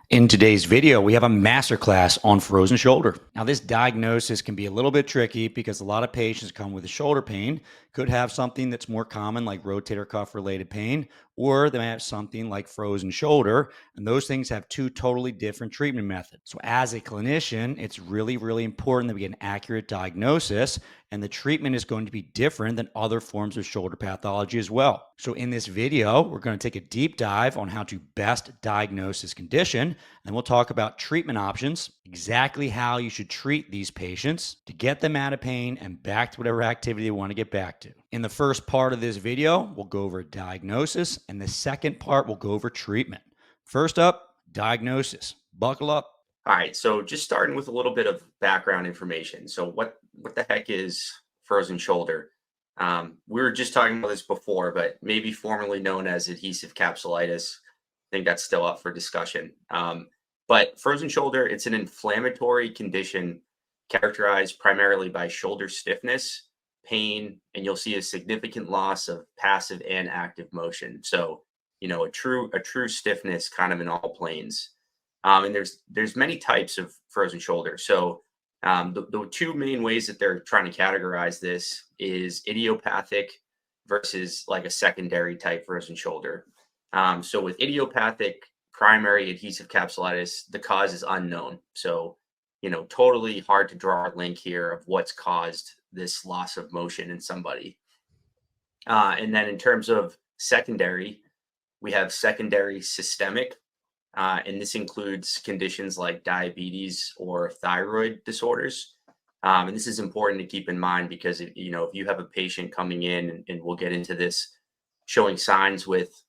In today's video, we have a masterclass on frozen shoulder. Now, this diagnosis can be a little bit tricky because a lot of patients come with a shoulder pain, could have something that's more common like rotator cuff related pain, or they may have something like frozen shoulder. And those things have two totally different treatment methods. So, as a clinician, it's really, really important that we get an accurate diagnosis, and the treatment is going to be different than other forms of shoulder pathology as well. So, in this video, we're going to take a deep dive on how to best diagnose this condition. And we'll talk about treatment options, exactly how you should treat these patients to get them out of pain and back to whatever activity they want to get back to. In the first part of this video, we'll go over diagnosis, and the second part, we'll go over treatment. First up, diagnosis. Buckle up. All right, so just starting with a little bit of background information. So what the heck is frozen shoulder? We were just talking about this before, but maybe formerly known as adhesive capsulitis. I think that's still up for discussion. But frozen shoulder, it's an inflammatory condition characterized primarily by shoulder stiffness, pain, and you'll see a significant loss of passive and active motion. So, a true stiffness kind of in all planes. And there's many types of frozen shoulder. So the two main ways that they're trying to categorize this is idiopathic versus like a secondary type frozen shoulder. So with idiopathic primary adhesive capsulitis, the cause is unknown. So, totally hard to draw a link here of what's caused this loss of motion in somebody. And then in terms of secondary, we have secondary systemic. And this includes conditions like diabetes or thyroid disorders. And this is important to keep in mind because, if you have a patient coming in, and we'll get into this, showing signs with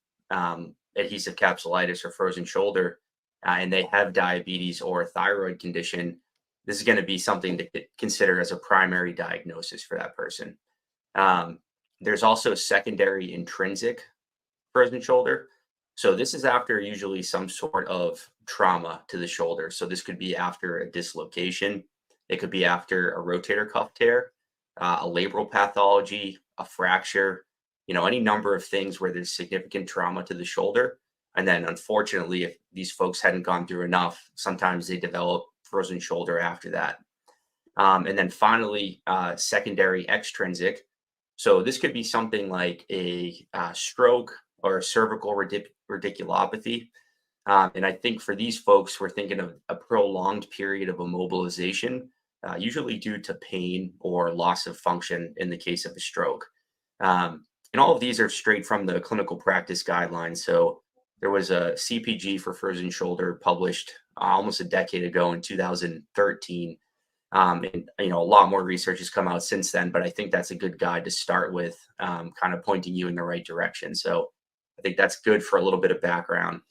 adhesive capsulitis or frozen shoulder, and they have diabetes or a thyroid condition, this is going to be something to consider as a primary diagnosis for that person. There's also secondary intrinsic frozen shoulder. So this is after usually some sort of trauma to the shoulder. So this could be after a dislocation. It could be after a rotator cuff tear, a labral pathology, a fracture, any number of things where there's significant trauma to the shoulder. And then unfortunately, if these folks hadn't gone through enough, sometimes they develop frozen shoulder after that. And then finally, secondary extrinsic. So this could be something like a stroke or a cervical radiculopathy. And I think for these folks, we're thinking of a prolonged period of immobilization, usually due to pain or loss of function in the case of a stroke. And all of these are straight from the clinical practice guidelines. So there was a CPG for frozen shoulder published almost a decade ago in 2013. And a lot more research has come out since then, but I think that's a good guide to start with, kind of pointing you in the right direction. So I think that's good for a little bit of background.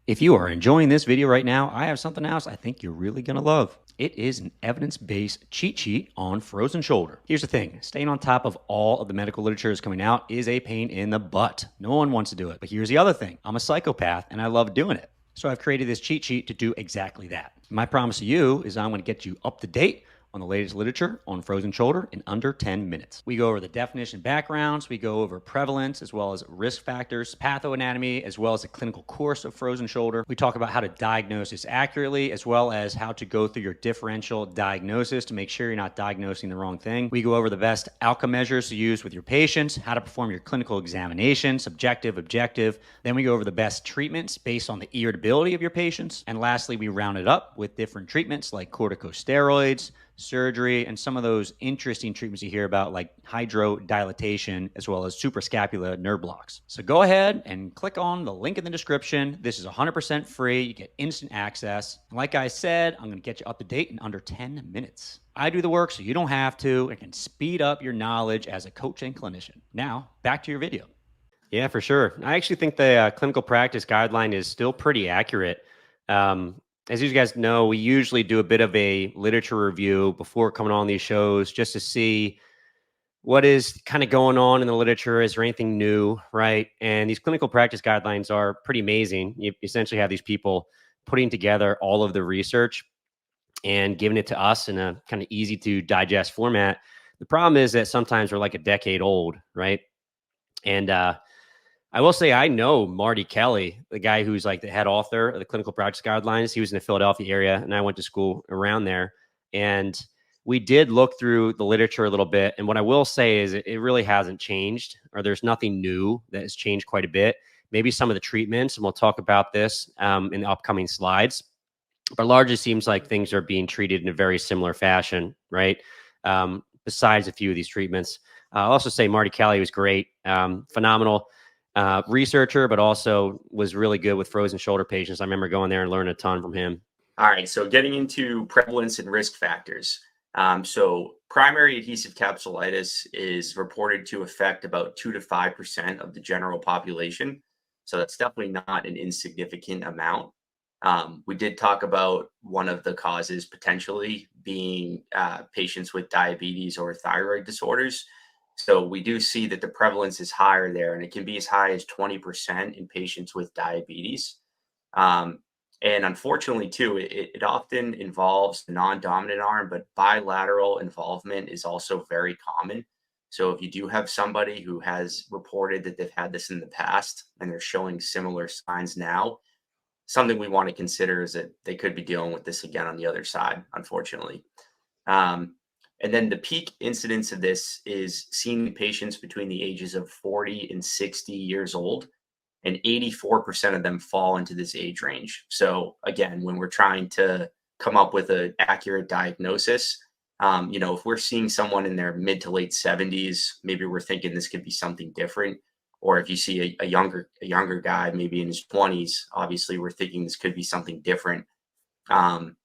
If you are enjoying this video right now, I have something else I think you're really going to love. It is an evidence-based cheat sheet on frozen shoulder. Here's the thing, staying on top of all of the medical literature that's coming out is a pain in the butt. No one wants to do it. But here's the other thing, I'm a psychopath and I love doing it. So I've created this cheat sheet to do exactly that. My promise to you is I'm going to get you up to date on the latest literature on frozen shoulder in under 10 minutes. We go over the definition backgrounds, we go over prevalence as well as risk factors, pathoanatomy, as well as the clinical course of frozen shoulder. We talk about how to diagnose this accurately, as well as how to go through your differential diagnosis to make sure you're not diagnosing the wrong thing. We go over the best outcome measures to use with your patients, how to perform your clinical examination, subjective, objective. Then we go over the best treatments based on the irritability of your patients. And lastly, we round it up with different treatments like corticosteroids, surgery, and some of those interesting treatments you hear about like hydrodilatation, as well as suprascapular nerve blocks. So go ahead and click on the link in the description. This is 100% free. You get instant access. And like I said, I'm going to get you up to date in under 10 minutes. I do the work so you don't have to. It can speed up your knowledge as a coach and clinician. Now, back to your video. Yeah, for sure. I actually think the clinical practice guideline is still pretty accurate. As you guys know, we usually do a bit of a literature review before coming on these shows just to see what is kind of going on in the literature. Is there anything new, right? And these clinical practice guidelines are pretty amazing. You essentially have these people putting together all of the research and giving it to us in a kind of easy to digest format. The problem is that sometimes we're like a decade old, right? And I will say I know Marty Kelly, the guy who's like the head author of the clinical practice guidelines. He was in the Philadelphia area, and I went to school around there. And we did look through the literature a little bit. And what I will say is it really hasn't changed, or there's nothing new that has changed quite a bit. Maybe some of the treatments, and we'll talk about this in the upcoming slides. But largely seems like things are being treated in a very similar fashion, right? Besides a few of these treatments. I'll also say Marty Kelly was great, phenomenal researcher, but also was really good with frozen shoulder patients. I remember going there and learning a ton from him. All right, so getting into prevalence and risk factors. So primary adhesive capsulitis is reported to affect about 2 to 5% of the general population. So that's definitely not an insignificant amount. We did talk about one of the causes potentially being patients with diabetes or thyroid disorders. So we do see that the prevalence is higher there, and it can be as high as 20% in patients with diabetes. Um, and unfortunately, too, it often involves the non-dominant arm, but bilateral involvement is also very common. So if you do have somebody who has reported that they've had this in the past and they're showing similar signs now, something we want to consider is that they could be dealing with this again on the other side, unfortunately. Um, and then the peak incidence of this is seen in patients between the ages of 40 and 60 years old, and 84% of them fall into this age range. So again, when we're trying to come up with an accurate diagnosis, if we're seeing someone in their mid to late 70s, maybe we're thinking this could be something different. Or if you see a younger guy, maybe in his 20s, obviously we're thinking this could be something different. Um,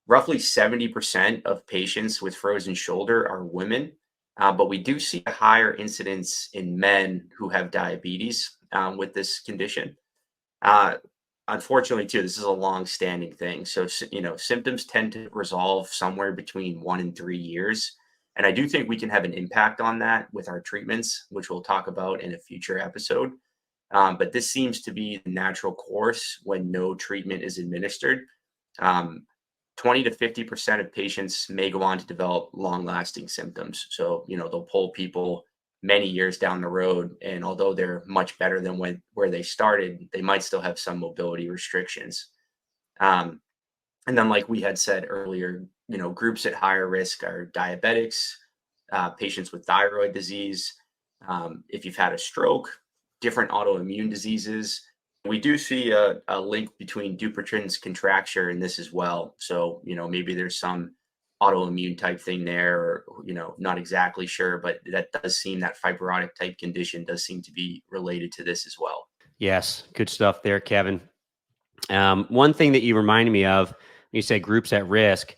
Roughly 70% of patients with frozen shoulder are women, but we do see a higher incidence in men who have diabetes with this condition. Uh, Unfortunately, too, this is a long-standing thing. So, symptoms tend to resolve somewhere between 1 and 3 years. And I do think we can have an impact on that with our treatments, which we'll talk about in a future episode. But this seems to be the natural course when no treatment is administered. Um, 20 to 50% of patients may go on to develop long-lasting symptoms. So, they'll pull people many years down the road, and although they're much better than where they started, they might still have some mobility restrictions. Um, and then, like we had said earlier, groups at higher risk are diabetics, patients with thyroid disease, if you've had a stroke, different autoimmune diseases. We do see a link between Dupuytren's contracture and this as well. So, maybe there's some autoimmune type thing there, or, not exactly sure, but that does seem that fibrotic type condition does seem to be related to this as well. Yes, good stuff there, Kevin. One thing that you reminded me of, you say groups at risk.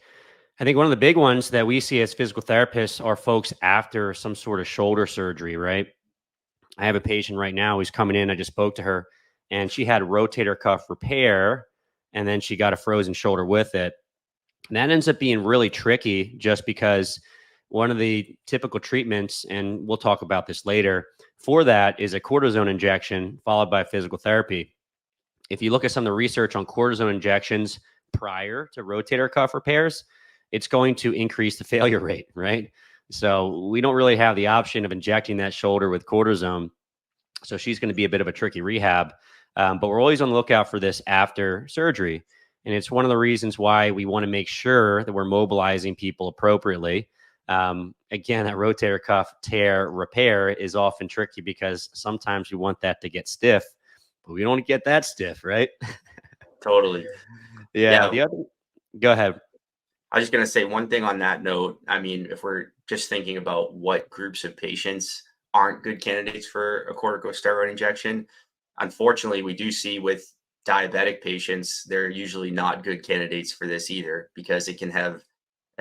I think one of the big ones that we see as physical therapists are folks after some sort of shoulder surgery, right? I have a patient right now who's coming in. I just spoke to her, and she had a rotator cuff repair, and then she got a frozen shoulder with it. And that ends up being really tricky just because one of the typical treatments, and we'll talk about this later, for that is a cortisone injection followed by physical therapy. If you look at some of the research on cortisone injections prior to rotator cuff repairs, it's going to increase the failure rate, right? So we don't really have the option of injecting that shoulder with cortisone. So she's going to be a bit of a tricky rehab. But we're always on the lookout for this after surgery. And it's one of the reasons why we want to make sure that we're mobilizing people appropriately. Again, that rotator cuff tear repair is often tricky because sometimes we want that to get stiff, but we don't get that stiff, right? Totally. Yeah. The other, go ahead. I was just going to say one thing on that note. I mean, if we're just thinking about what groups of patients aren't good candidates for a corticosteroid injection, unfortunately, we do see with diabetic patients, they're usually not good candidates for this either, because it can have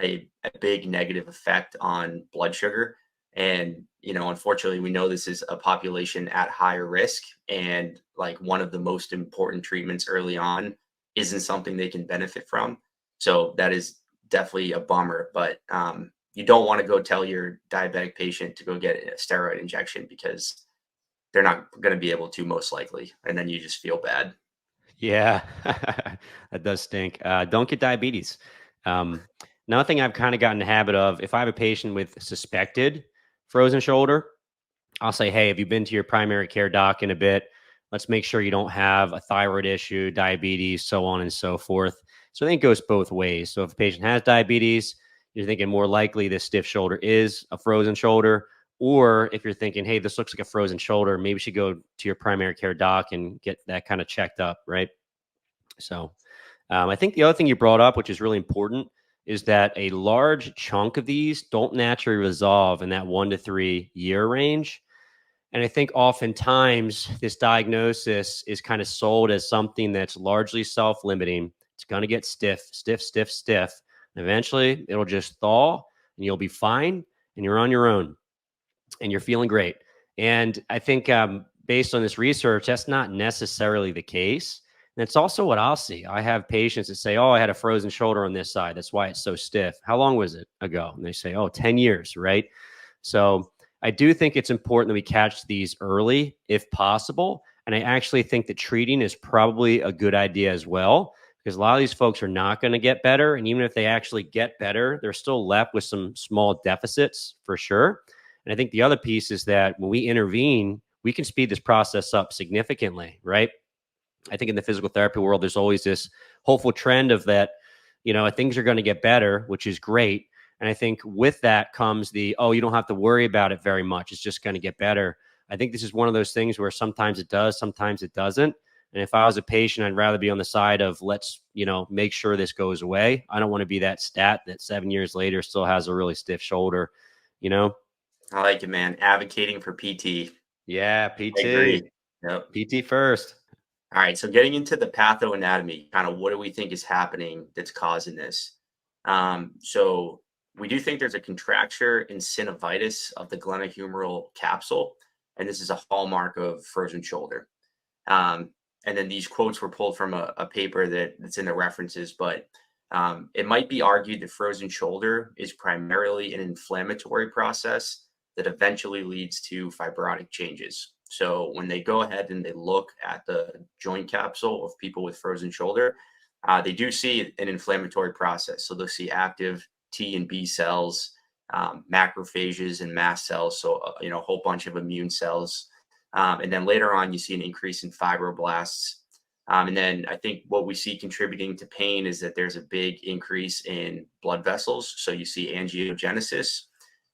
a big negative effect on blood sugar. And, unfortunately, we know this is a population at higher risk. And like one of the most important treatments early on isn't something they can benefit from. So that is definitely a bummer. But you don't want to go tell your diabetic patient to go get a steroid injection, because they're not going to be able to, most likely. And then you just feel bad. Yeah, that does stink. Don't get diabetes. Another thing I've kind of gotten in the habit of, if I have a patient with suspected frozen shoulder, I'll say, hey, have you been to your primary care doc in a bit? Let's make sure you don't have a thyroid issue, diabetes, so on and so forth. So I think it goes both ways. So if a patient has diabetes, you're thinking more likely this stiff shoulder is a frozen shoulder. Or if you're thinking, hey, this looks like a frozen shoulder, maybe you should go to your primary care doc and get that kind of checked up, right? So I think the other thing you brought up, which is really important, is that a large chunk of these don't naturally resolve in that 1 to 3 year range. And I think oftentimes this diagnosis is kind of sold as something that's largely self-limiting. It's going to get stiff, stiff, stiff, stiff. And eventually it'll just thaw and you'll be fine and you're on your own and you're feeling great. And I think based on this research, that's not necessarily the case. And it's also what I'll see. I have patients that say, oh, I had a frozen shoulder on this side. That's why it's so stiff. How long was it ago? And they say, oh, 10 years, right? So I do think it's important that we catch these early if possible. And I actually think that treating is probably a good idea as well, because a lot of these folks are not going to get better. And even if they actually get better, they're still left with some small deficits for sure. And I think the other piece is that when we intervene, we can speed this process up significantly, right? I think in the physical therapy world, there's always this hopeful trend of that, things are going to get better, which is great. And I think with that comes oh, you don't have to worry about it very much. It's just going to get better. I think this is one of those things where sometimes it does, sometimes it doesn't. And if I was a patient, I'd rather be on the side of let's, make sure this goes away. I don't want to be that stat that 7 years later still has a really stiff shoulder, I like it, man. Advocating for PT. Yeah, I PT. agree. Yep. PT first. All right. So getting into the pathoanatomy, kind of what do we think is happening that's causing this? So we do think there's a contracture in synovitis of the glenohumeral capsule, and this is a hallmark of frozen shoulder. And then these quotes were pulled from a paper that's in the references, but it might be argued that frozen shoulder is primarily an inflammatory process that eventually leads to fibrotic changes. So when they go ahead and they look at the joint capsule of people with frozen shoulder, they do see an inflammatory process. So they'll see active T and B cells, macrophages and mast cells. So, a whole bunch of immune cells. And then later on, you see an increase in fibroblasts. And then I think what we see contributing to pain is that there's a big increase in blood vessels. So you see angiogenesis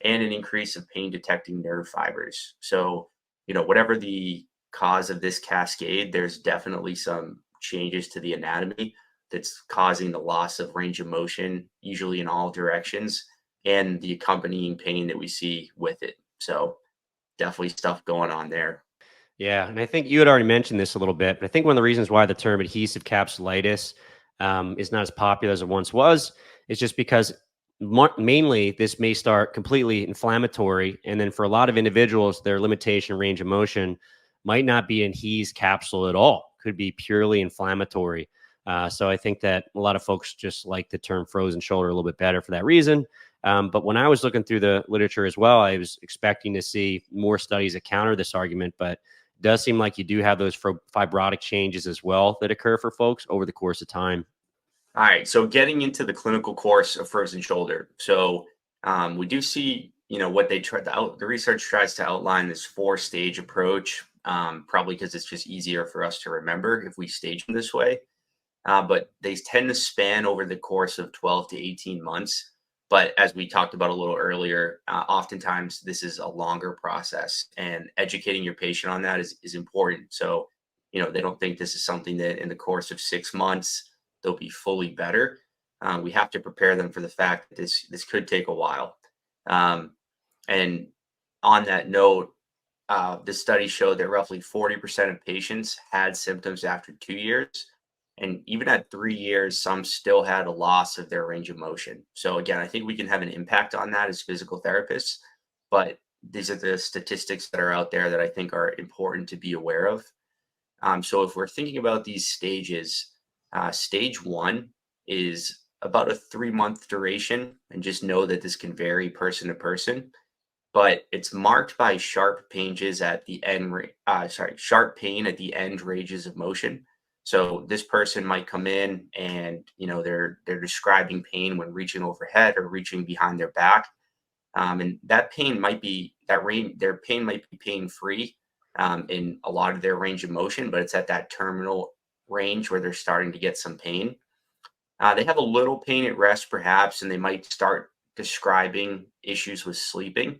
and an increase of pain detecting nerve fibers. So, whatever the cause of this cascade, there's definitely some changes to the anatomy that's causing the loss of range of motion, usually in all directions, and the accompanying pain that we see with it. So definitely stuff going on there. Yeah, and I think you had already mentioned this a little bit, but I think one of the reasons why the term adhesive capsulitis is not as popular as it once was is just because mainly this may start completely inflammatory, and then for a lot of individuals, their limitation range of motion might not be an adhesive capsule at all; could be purely inflammatory. So I think that a lot of folks just like the term frozen shoulder a little bit better for that reason. But when I was looking through the literature as well, I was expecting to see more studies that counter this argument, but it does seem like you do have those fibrotic changes as well that occur for folks over the course of time. All right. So getting into the clinical course of frozen shoulder. So we do see, what they tried to the research tries to outline this 4-stage approach, probably because it's just easier for us to remember if we stage them this way. But they tend to span over the course of 12 to 18 months. But as we talked about a little earlier, oftentimes this is a longer process, and educating your patient on that is important. So, they don't think this is something that in the course of 6 months, they'll be fully better. We have to prepare them for the fact that this could take a while. And on that note, the study showed that roughly 40% of patients had symptoms after 2 years. And even at 3 years, some still had a loss of their range of motion. So again, I think we can have an impact on that as physical therapists, but these are the statistics that are out there that I think are important to be aware of. So if we're thinking about these stages, stage 1 is about a 3-month duration, and just know that this can vary person to person, but it's marked by sharp pains at the end, sharp pain at the end ranges of motion. So this person might come in and they're describing pain when reaching overhead or reaching behind their back, And that pain might be their pain might be pain free in a lot of their range of motion, but it's at that terminal range where they're starting to get some pain. They have a little pain at rest, perhaps, and they might start describing issues with sleeping.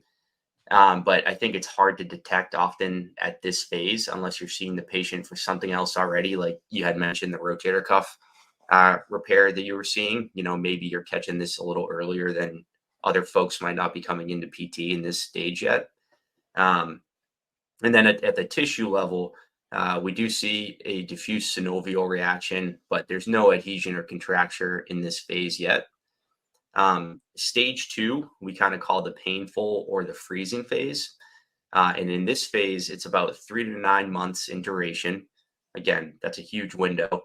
But I think it's hard to detect often at this phase unless you're seeing the patient for something else already. Like you had mentioned, the rotator cuff repair that you were seeing. Maybe you're catching this a little earlier than other folks might not be coming into PT in this stage yet. Um, and then at the tissue level, we do see a diffuse synovial reaction, but there's no adhesion or contracture in this phase yet. Stage 2, we kind of call the painful or the freezing phase. And in this phase, it's about 3 to 9 months in duration. Again, that's a huge window.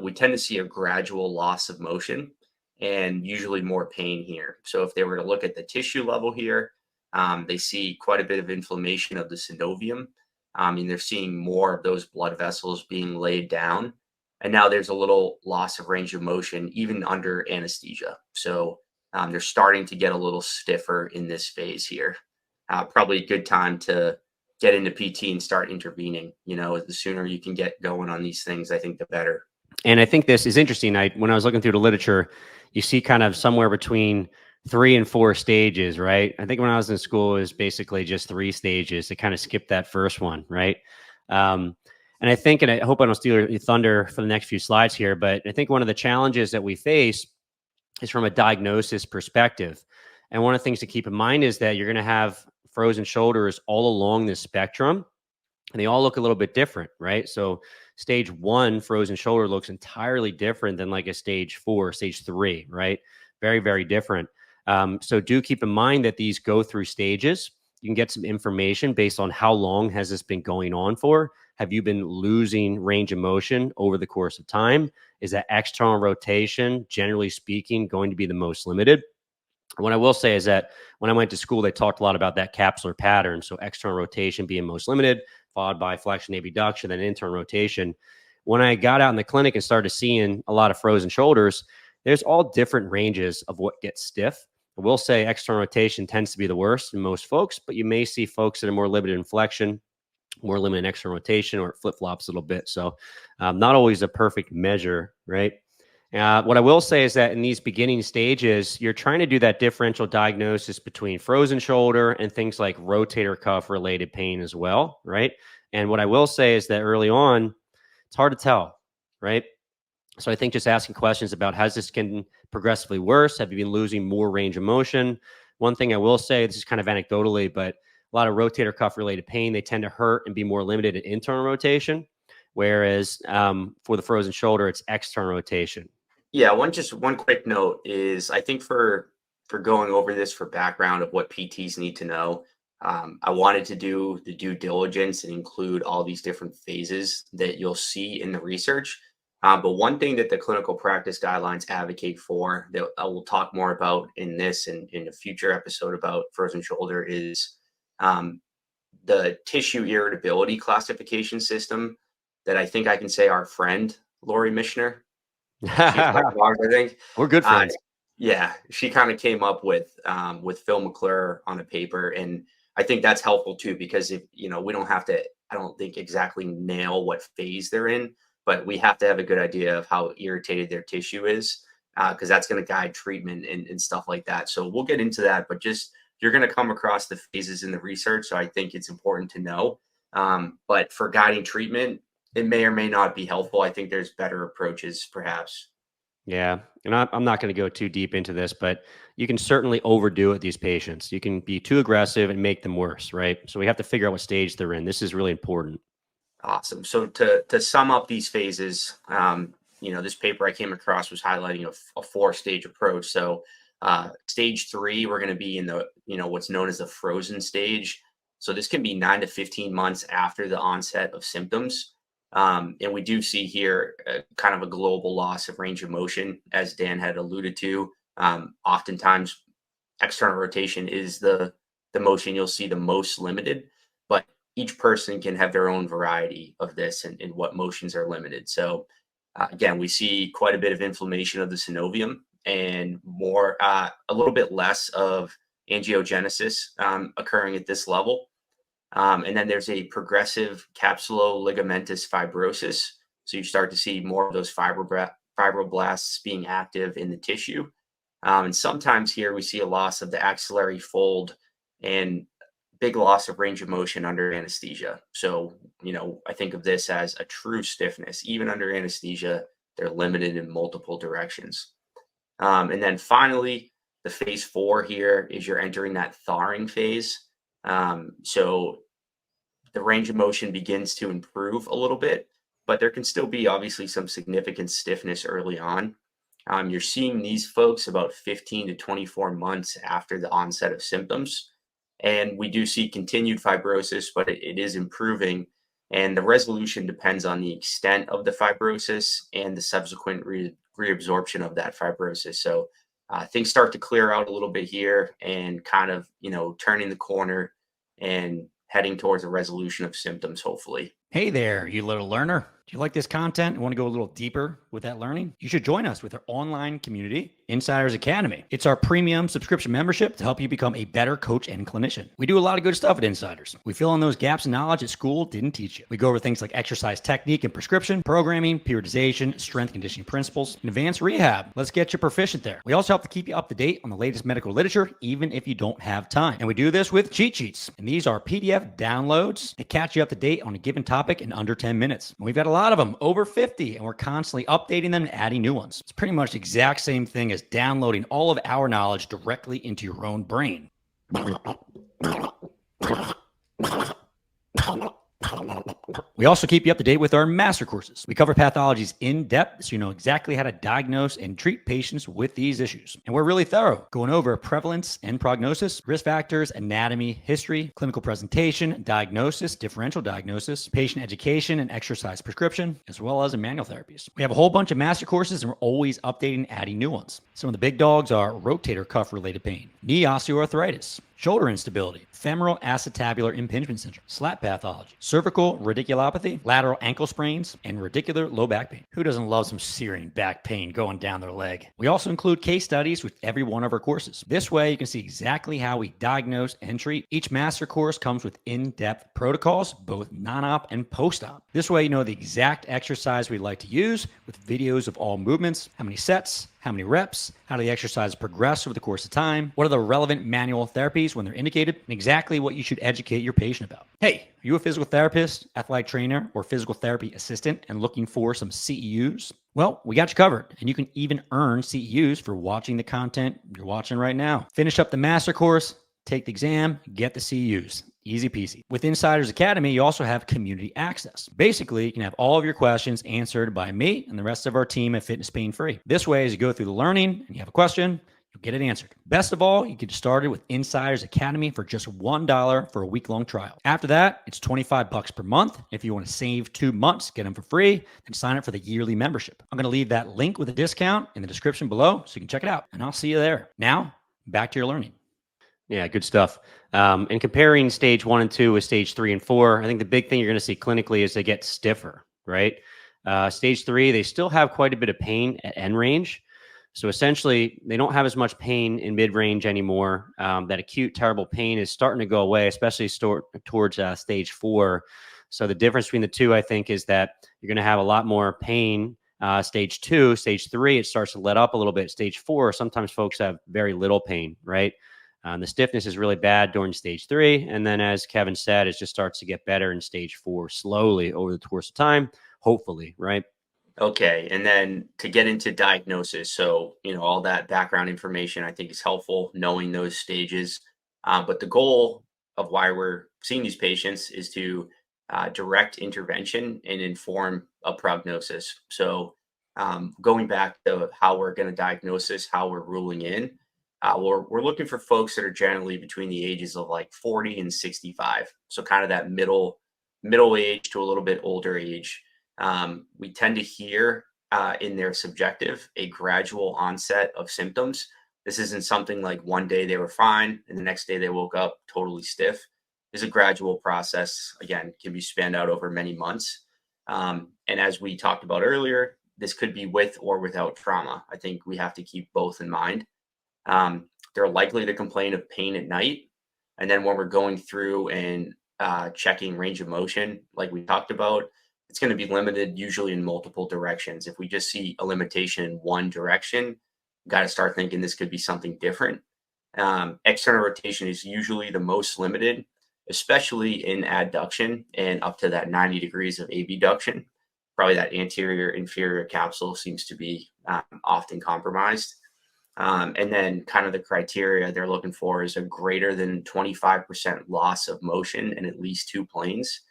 We tend to see a gradual loss of motion and usually more pain here. So if they were to look at the tissue level here, they see quite a bit of inflammation of the synovium. And they're seeing more of those blood vessels being laid down. And now there's a little loss of range of motion, even under anesthesia. So they're starting to get a little stiffer in this phase here. Probably a good time to get into PT and start intervening. The sooner you can get going on these things, I think the better. And I think this is interesting. When I was looking through the literature, you see kind of somewhere between 3 and 4 stages, right? I think when I was in school, it was basically just 3 stages. They kind of skipped that first one, right? And I think, and I hope I don't steal your thunder for the next few slides here, but I think one of the challenges that we face is from a diagnosis perspective. And one of the things to keep in mind is that you're going to have frozen shoulders all along this spectrum, and they all look a little bit different, right? So stage 1 frozen shoulder looks entirely different than like a stage 4, stage 3, right? Very, very different. So do keep in mind that these go through stages. You can get some information based on how long has this been going on for. Have you been losing range of motion over the course of time? Is that external rotation, generally speaking, going to be the most limited? What I will say is that when I went to school, they talked a lot about that capsular pattern. So external rotation being most limited, followed by flexion abduction, then internal rotation. When I got out in the clinic and started seeing a lot of frozen shoulders, there's all different ranges of what gets stiff. I will say external rotation tends to be the worst in most folks, but you may see folks that are more limited in flexion, more limited in external rotation, or it flip-flops a little bit. So not always a perfect measure, right? What I will say is that in these beginning stages, you're trying to do that differential diagnosis between frozen shoulder and things like rotator cuff related pain as well, right? And what I will say is that early on, it's hard to tell, right? So I think just asking questions about has this getting progressively worse? Have you been losing more range of motion? One thing I will say, this is kind of anecdotally, but a lot of rotator cuff related pain, they tend to hurt and be more limited in internal rotation. Whereas for the frozen shoulder, it's external rotation. Yeah, one quick note is I think for going over this for background of what PTs need to know, I wanted to do the due diligence and include all these different phases that you'll see in the research. But one thing that the clinical practice guidelines advocate for that I will talk more about in this and in a future episode about frozen shoulder is the tissue irritability classification system that I think I can say our friend Lori Mishner, she's like ours, I think. We're good friends. Yeah, she kind of came up with Phil McClure on a paper, and I think that's helpful too because if we don't have to, I don't think exactly nail what phase they're in, but we have to have a good idea of how irritated their tissue is because that's going to guide treatment and stuff like that. So we'll get into that, but just you're going to come across the phases in the research, so I think it's important to know. But for guiding treatment, it may or may not be helpful. I think there's better approaches, perhaps. Yeah. And I'm not going to go too deep into this, but you can certainly overdo it with these patients. You can be too aggressive and make them worse, right? So we have to figure out what stage they're in. This is really important. Awesome. So to sum up these phases, this paper I came across was highlighting a 4-stage approach. So stage 3, we're going to be in the, what's known as the frozen stage. So this can be 9 to 15 months after the onset of symptoms. And we do see here kind of a global loss of range of motion, as Dan had alluded to. Oftentimes, external rotation is the motion you'll see the most limited, but each person can have their own variety of this and what motions are limited. So again, we see quite a bit of inflammation of the synovium and more, a little bit less of angiogenesis occurring at this level. And then there's a progressive capsulo-ligamentous fibrosis. So you start to see more of those fibroblasts being active in the tissue. And sometimes here we see a loss of the axillary fold and big loss of range of motion under anesthesia. So, I think of this as a true stiffness. Even under anesthesia, they're limited in multiple directions. And then finally, the phase 4 here is you're entering that thawing phase. So the range of motion begins to improve a little bit, but there can still be obviously some significant stiffness early on. You're seeing these folks about 15 to 24 months after the onset of symptoms. And we do see continued fibrosis, but it is improving. And the resolution depends on the extent of the fibrosis and the subsequent reabsorption of that fibrosis. So things start to clear out a little bit here and kind of, turning the corner and heading towards a resolution of symptoms, hopefully. Hey there, you little learner. Do you like this content and want to go a little deeper with that learning? You should join us with our online community, Insiders Academy. It's our premium subscription membership to help you become a better coach and clinician. We do a lot of good stuff at Insiders. We fill in those gaps in knowledge that school didn't teach you. We go over things like exercise technique and prescription, programming, periodization, strength conditioning principles, and advanced rehab. Let's get you proficient there. We also help to keep you up to date on the latest medical literature, even if you don't have time. And we do this with cheat sheets. And these are PDF downloads that catch you up to date on a given topic in under 10 minutes. And we've got a lot of them, over 50, and we're constantly updating them and adding new ones. It's pretty much the exact same thing as downloading all of our knowledge directly into your own brain. We also keep you up to date with our master courses. We cover pathologies in depth so you know exactly how to diagnose and treat patients with these issues. And we're really thorough, going over prevalence and prognosis, risk factors, anatomy, history, clinical presentation, diagnosis, differential diagnosis, patient education, and exercise prescription, as well as manual therapies. We have a whole bunch of master courses and we're always updating and adding new ones. Some of the big dogs are rotator cuff related pain, knee osteoarthritis, shoulder instability, femoral acetabular impingement syndrome, slap pathology, cervical radiculopathy, lateral ankle sprains, and radicular low back pain. Who doesn't love some searing back pain going down their leg? We also include case studies with every one of our courses. This way, you can see exactly how we diagnose and treat. Each master course comes with in-depth protocols, both non-op and post-op. This way, you know the exact exercise we'd like to use with videos of all movements, how many sets, how many reps, how do the exercises progress over the course of time, what are the relevant manual therapies when they're indicated, and exactly what you should educate your patient about. Hey, are you a physical therapist, athletic trainer, or physical therapy assistant and looking for some CEUs? Well, we got you covered, and you can even earn CEUs for watching the content you're watching right now. Finish up the master course, take the exam, get the CEUs. Easy peasy. With Insiders Academy, you also have community access. Basically, you can have all of your questions answered by me and the rest of our team at Fitness Pain Free. This way, as you go through the learning and you have a question, you'll get it answered. Best of all, you get started with Insiders Academy for just $1 for a week-long trial. After that, it's $25 per month. If you want to save 2 months, get them for free, then sign up for the yearly membership. I'm going to leave that link with a discount in the description below so you can check it out, and I'll see you there. Now, back to your learning. Yeah, good stuff. And comparing stage 1 and 2 with stage 3 and 4, I think the big thing you're going to see clinically is they get stiffer, right? Stage 3, they still have quite a bit of pain at end range. So essentially, they don't have as much pain in mid-range anymore. That acute, terrible pain is starting to go away, especially towards stage 4. So the difference between the two, I think, is that you're going to have a lot more pain. Stage 2, stage 3, it starts to let up a little bit. Stage 4, sometimes folks have very little pain, right? The stiffness is really bad during stage 3. And then, as Kevin said, it just starts to get better in stage 4 slowly over the course of time, hopefully, right? Okay. And then to get into diagnosis, so, all that background information I think is helpful, knowing those stages. But the goal of why we're seeing these patients is to direct intervention and inform a prognosis. So going back to how we're going to diagnose this, how we're ruling in, we're looking for folks that are generally between the ages of like 40 and 65. So kind of that middle age to a little bit older age. We tend to hear in their subjective a gradual onset of symptoms. This isn't something like one day they were fine and the next day they woke up totally stiff. It's a gradual process. Again, can be spanned out over many months. And as we talked about earlier, this could be with or without trauma. I think we have to keep both in mind. they're likely to complain of pain at night. And then when we're going through and checking range of motion, like we talked about, it's going to be limited usually in multiple directions. If we just see a limitation in one direction, got to start thinking this could be something different. External rotation is usually the most limited, especially in adduction and up to that 90 degrees of abduction. Probably that anterior inferior capsule seems to be often compromised. And then kind of the criteria they're looking for is a greater than 25% loss of motion in at least two planes.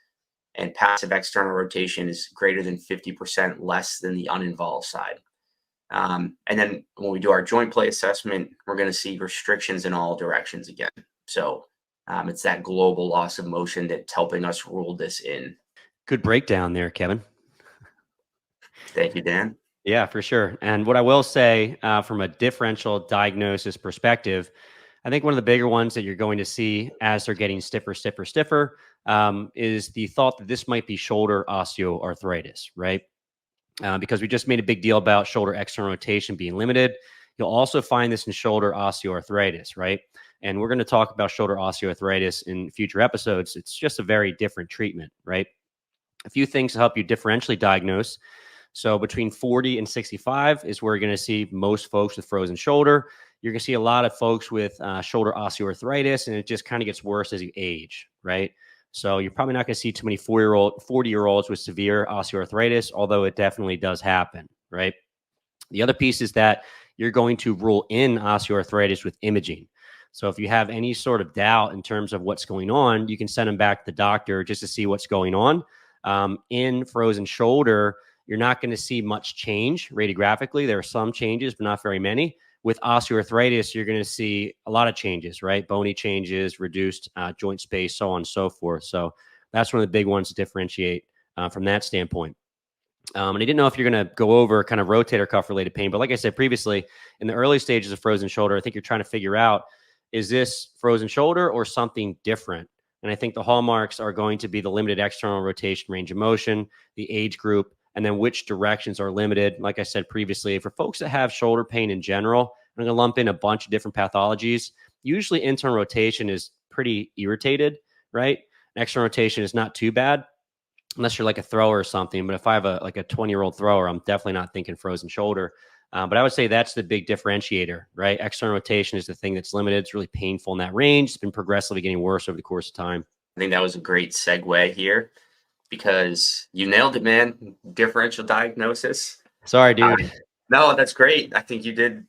And passive external rotation is greater than 50% less than the uninvolved side. And then when we do our joint play assessment, we're going to see restrictions in all directions again. So it's that global loss of motion that's helping us rule this in. Good breakdown there, Kevin. Thank you, Dan. Yeah, for sure. And what I will say from a differential diagnosis perspective, I think one of the bigger ones that you're going to see as they're getting stiffer is the thought that this might be shoulder osteoarthritis, right? Because we just made a big deal about shoulder external rotation being limited. You'll also find this in shoulder osteoarthritis, right? And we're going to talk about shoulder osteoarthritis in future episodes. It's just a very different treatment, right? A few things to help you differentially diagnose. So between 40 and 65 is where you're going to see most folks with frozen shoulder. You're going to see a lot of folks with shoulder osteoarthritis, and it just kind of gets worse as you age, right? So you're probably not going to see too many 40-year-olds with severe osteoarthritis, although it definitely does happen, right? The other piece is that you're going to rule in osteoarthritis with imaging. So if you have any sort of doubt in terms of what's going on, you can send them back to the doctor just to see what's going on. In frozen shoulder, you're not going to see much change radiographically. There are some changes, but not very many. With osteoarthritis, you're going to see a lot of changes, right? Bony changes, reduced joint space, so on and so forth. So that's one of the big ones to differentiate from that standpoint. And I didn't know if you're going to go over kind of rotator cuff related pain, but like I said previously, in the early stages of frozen shoulder, I think you're trying to figure out, is this frozen shoulder or something different? And I think the hallmarks are going to be the limited external rotation range of motion, the age group, and then which directions are limited. Like I said previously, for folks that have shoulder pain in general, I'm going to lump in a bunch of different pathologies. Usually internal rotation is pretty irritated, right? External rotation is not too bad unless you're like a thrower or something. But if I have a 20-year-old thrower, I'm definitely not thinking frozen shoulder. But I would say that's the big differentiator, right? External rotation is the thing that's limited. It's really painful in that range. It's been progressively getting worse over the course of time. I think that was a great segue here because you nailed it, man. Differential diagnosis. Sorry, dude. No, that's great. I think you did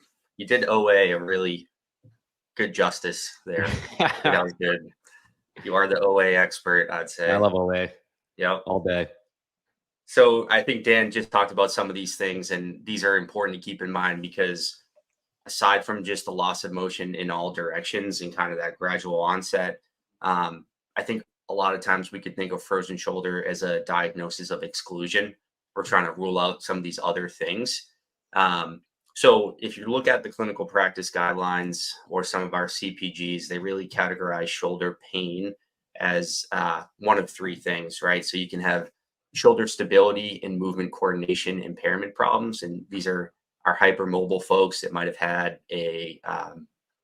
OA a really good justice there. That was good. You are the OA expert, I'd say. I love OA. Yeah, all day. So I think Dan just talked about some of these things, and these are important to keep in mind because aside from just the loss of motion in all directions and kind of that gradual onset, I think a lot of times we could think of frozen shoulder as a diagnosis of exclusion. We're trying to rule out some of these other things. So if you look at the clinical practice guidelines or some of our CPGs, they really categorize shoulder pain as one of three things, right? So you can have shoulder stability and movement coordination impairment problems. And these are our hypermobile folks that might have had a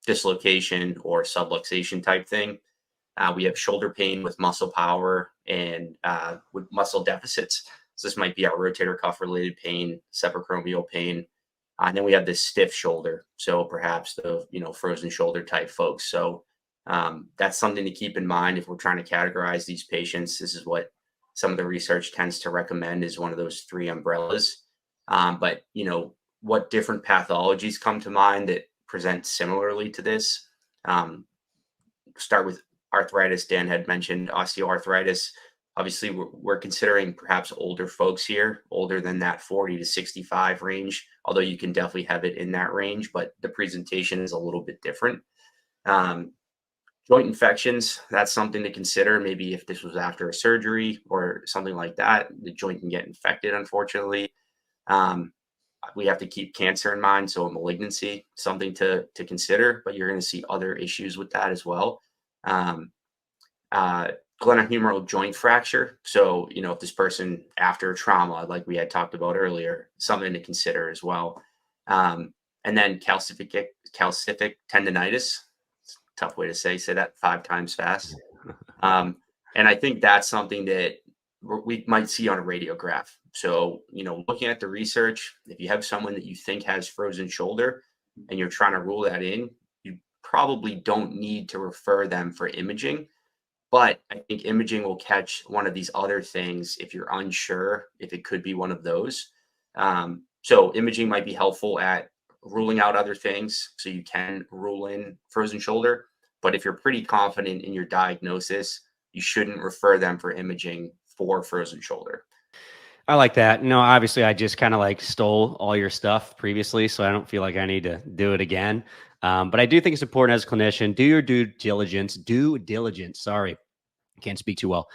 dislocation or subluxation type thing. We have shoulder pain with muscle power and with muscle deficits. So this might be our rotator cuff related pain, subacromial pain. And then we have this stiff shoulder. So perhaps the, frozen shoulder type folks. So that's something to keep in mind if we're trying to categorize these patients. This is what some of the research tends to recommend is one of those three umbrellas. But, what different pathologies come to mind that present similarly to this? Start with arthritis. Dan had mentioned osteoarthritis. Obviously, we're considering perhaps older folks here, older than that 40 to 65 range, although you can definitely have it in that range, but the presentation is a little bit different. Joint infections, that's something to consider. Maybe if this was after a surgery or something like that, the joint can get infected, unfortunately. We have to keep cancer in mind. So a malignancy, something to consider, but you're going to see other issues with that as well. Glenohumeral joint fracture. So, if this person after trauma, like we had talked about earlier, something to consider as well. and then calcific tendinitis. It's a tough way to say that 5 times fast. And I think that's something that we might see on a radiograph. So, looking at the research, if you have someone that you think has frozen shoulder and you're trying to rule that in, you probably don't need to refer them for imaging. But I think imaging will catch one of these other things if you're unsure if it could be one of those. So imaging might be helpful at ruling out other things so you can rule in frozen shoulder. But if you're pretty confident in your diagnosis, you shouldn't refer them for imaging for frozen shoulder. I like that. No, obviously, I just kind of like stole all your stuff previously, so I don't feel like I need to do it again. But I do think it's important as a clinician, do your due diligence. Sorry, can't speak too well.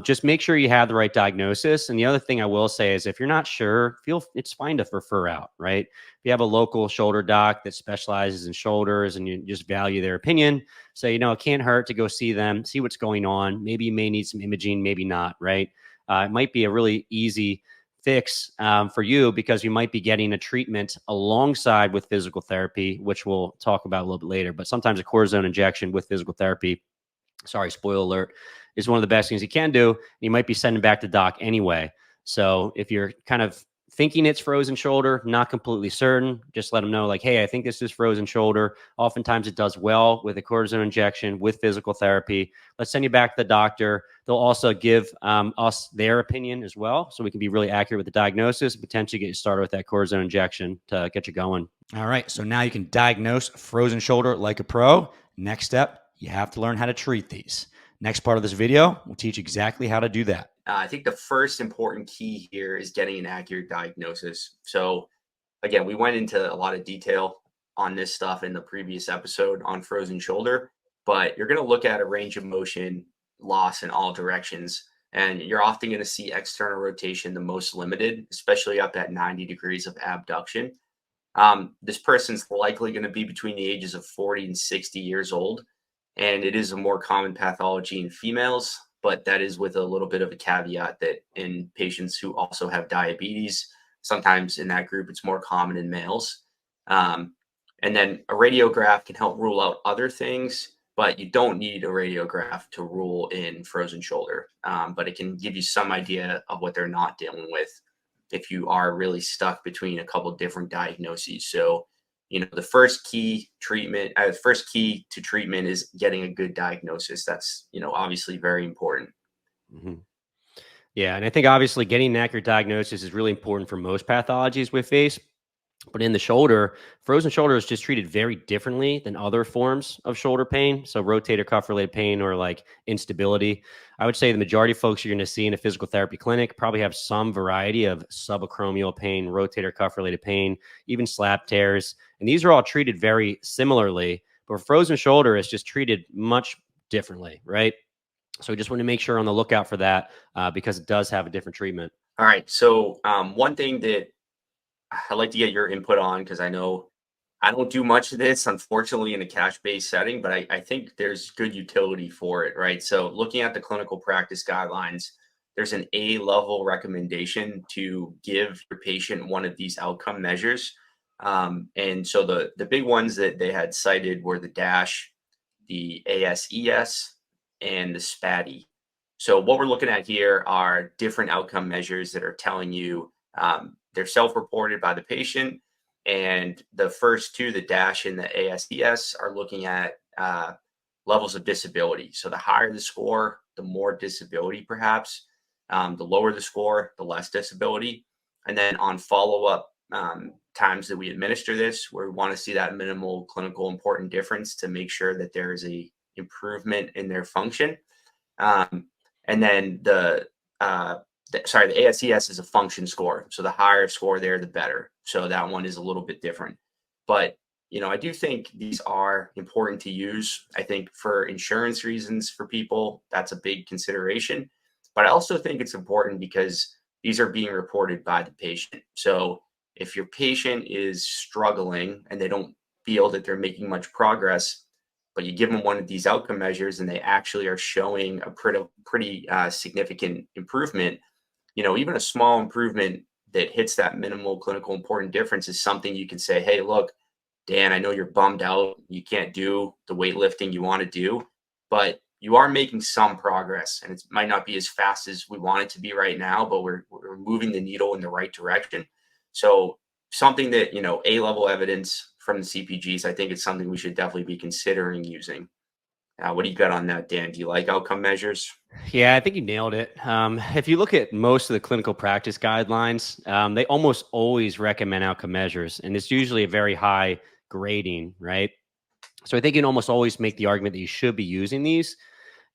Just make sure you have the right diagnosis. And the other thing I will say is if you're not sure, it's fine to refer out, right? If you have a local shoulder doc that specializes in shoulders and you just value their opinion, say, it can't hurt to go see them, see what's going on. Maybe you may need some imaging, maybe not, right? It might be a really easy fix for you because you might be getting a treatment alongside with physical therapy, which we'll talk about a little bit later. But sometimes a cortisone injection with physical therapy, sorry, spoiler alert, is one of the best things you can do. You might be sending back to doc anyway. So if you're kind of thinking it's frozen shoulder, not completely certain, just let them know like, hey, I think this is frozen shoulder. Oftentimes it does well with a cortisone injection with physical therapy. Let's send you back to the doctor. They'll also give us their opinion as well. So we can be really accurate with the diagnosis and potentially get you started with that cortisone injection to get you going. All right. So now you can diagnose frozen shoulder like a pro. Next step, you have to learn how to treat these. Next part of this video, we'll teach exactly how to do that. I think the first important key here is getting an accurate diagnosis. So again, we went into a lot of detail on this stuff in the previous episode on frozen shoulder, but you're going to look at a range of motion loss in all directions. And you're often going to see external rotation the most limited, especially up at 90 degrees of abduction. This person's likely going to be between the ages of 40 and 60 years old. And it is a more common pathology in females, but that is with a little bit of a caveat that in patients who also have diabetes, sometimes in that group, it's more common in males. And then a radiograph can help rule out other things, but you don't need a radiograph to rule in frozen shoulder. But it can give you some idea of what they're not dealing with if you are really stuck between a couple different diagnoses. So, the first key to treatment is getting a good diagnosis. That's, obviously very important. Mm-hmm. Yeah. And I think obviously getting an accurate diagnosis is really important for most pathologies we face. But in the shoulder, frozen shoulder is just treated very differently than other forms of shoulder pain. So rotator cuff related pain or like instability. I would say the majority of folks you're going to see in a physical therapy clinic probably have some variety of subacromial pain, rotator cuff related pain, even slap tears. And these are all treated very similarly. But frozen shoulder is just treated much differently, right? So we just want to make sure on the lookout for that because it does have a different treatment. All right. So one thing that I'd like to get your input on, because I know I don't do much of this, unfortunately, in a cash-based setting, but I think there's good utility for it, right? So looking at the clinical practice guidelines, there's an A-level recommendation to give your patient one of these outcome measures. And so the big ones that they had cited were the DASH, the ASES, and the SPATI. So what we're looking at here are different outcome measures that are telling you they're self-reported by the patient. And the first two, the DASH and the ASES, are looking at levels of disability. So the higher the score, the more disability perhaps. The lower the score, the less disability. And then on follow-up times that we administer this, where we want to see that minimal clinical important difference to make sure that there is a improvement in their function. And then the ASES is a function score. So the higher score there, the better. So that one is a little bit different. But, I do think these are important to use. I think for insurance reasons for people, that's a big consideration. But I also think it's important because these are being reported by the patient. So if your patient is struggling and they don't feel that they're making much progress, but you give them one of these outcome measures and they actually are showing a pretty significant improvement, even a small improvement that hits that minimal clinical important difference is something you can say, hey, look, Dan, I know you're bummed out. You can't do the weightlifting you want to do, but you are making some progress, and it might not be as fast as we want it to be right now, but we're moving the needle in the right direction. So something that, A-level evidence from the CPGs, I think it's something we should definitely be considering using. What do you got on that, Dan? Do you like outcome measures? Yeah, I think you nailed it. If you look at most of the clinical practice guidelines, they almost always recommend outcome measures, and it's usually a very high grading, right? So I think you can almost always make the argument that you should be using these.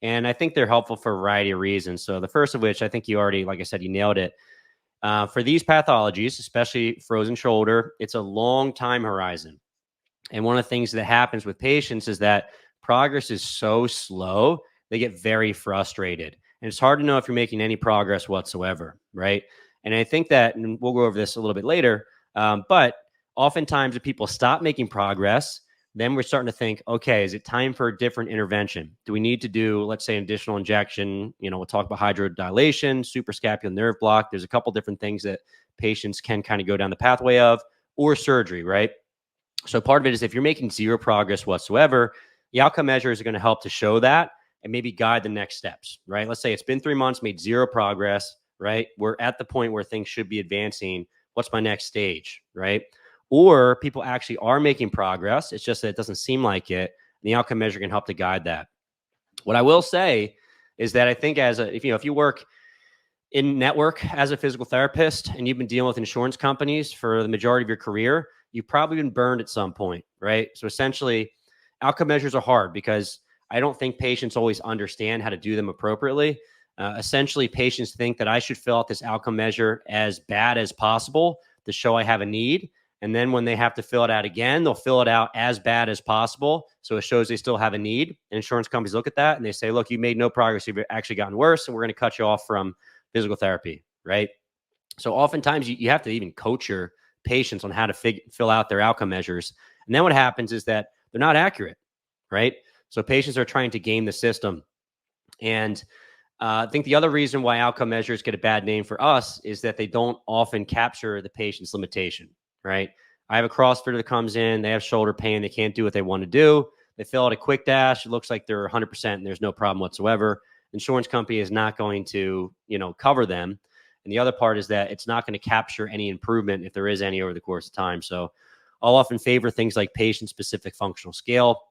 And I think they're helpful for a variety of reasons. So the first of which, I think you already, like I said, you nailed it. For these pathologies, especially frozen shoulder, it's a long time horizon. And one of the things that happens with patients is that progress is so slow, they get very frustrated. And it's hard to know if you're making any progress whatsoever, right? And I think that, and we'll go over this a little bit later, but oftentimes if people stop making progress, then we're starting to think, okay, is it time for a different intervention? Do we need to do, let's say, an additional injection? We'll talk about hydrodilation, suprascapular nerve block. There's a couple different things that patients can kind of go down the pathway of, or surgery, right? So part of it is if you're making zero progress whatsoever, the outcome measures are going to help to show that and maybe guide the next steps, right? Let's say it's been 3 months, made zero progress, right? We're at the point where things should be advancing. What's my next stage, right? Or people actually are making progress. It's just that it doesn't seem like it. The outcome measure can help to guide that. What I will say is that I think if you work in network as a physical therapist and you've been dealing with insurance companies for the majority of your career, you've probably been burned at some point, right? So essentially, outcome measures are hard because I don't think patients always understand how to do them appropriately. Essentially, patients think that I should fill out this outcome measure as bad as possible to show I have a need. And then when they have to fill it out again, they'll fill it out as bad as possible. So it shows they still have a need. And insurance companies look at that and they say, look, you made no progress. You've actually gotten worse. And we're going to cut you off from physical therapy, right? So oftentimes you have to even coach your patients on how to fill out their outcome measures. And then what happens is that they're not accurate, right? So patients are trying to game the system. And I think the other reason why outcome measures get a bad name for us is that they don't often capture the patient's limitation, right? I have a CrossFitter that comes in, they have shoulder pain, they can't do what they want to do. They fill out a quick dash. It looks like they're 100% and there's no problem whatsoever. Insurance company is not going to, cover them. And the other part is that it's not going to capture any improvement if there is any over the course of time. So I'll often favor things like patient-specific functional scale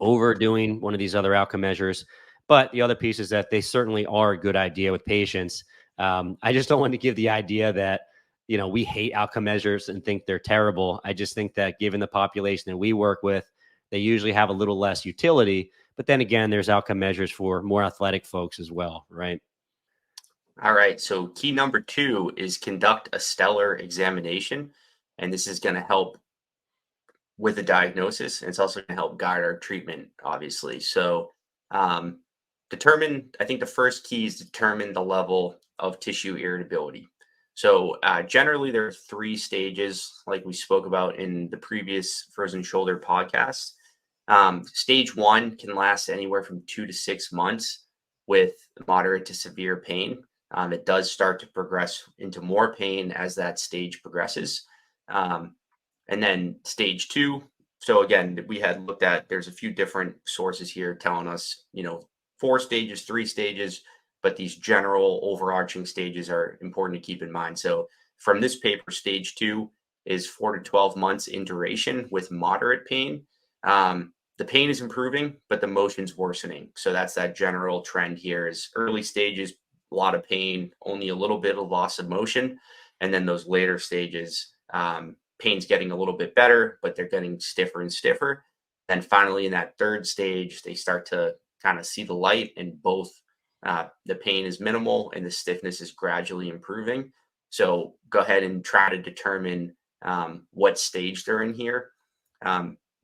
over doing one of these other outcome measures. But the other piece is that they certainly are a good idea with patients. I just don't want to give the idea that, we hate outcome measures and think they're terrible. I just think that given the population that we work with, they usually have a little less utility. But then again, there's outcome measures for more athletic folks as well, right? All right. So key number 2 is conduct a stellar examination. And this is going to help with the diagnosis. And it's also going to help guide our treatment, obviously. So I think the first key is determine the level of tissue irritability. So generally there are 3 stages, like we spoke about in the previous frozen shoulder podcast. Stage 1 can last anywhere from 2 to 6 months with moderate to severe pain. It does start to progress into more pain as that stage progresses. And then stage 2. So again, we had looked at, there's a few different sources here telling us, 4 stages, 3 stages, but these general overarching stages are important to keep in mind. So from this paper, stage 2 is 4 to 12 months in duration with moderate pain. The pain is improving, but the motion's worsening. So that's that general trend here is early stages, a lot of pain, only a little bit of loss of motion. And then those later stages, pain's getting a little bit better, but they're getting stiffer and stiffer. And finally, in that 3rd stage, they start to kind of see the light, and both the pain is minimal and the stiffness is gradually improving. So go ahead and try to determine what stage they're in here.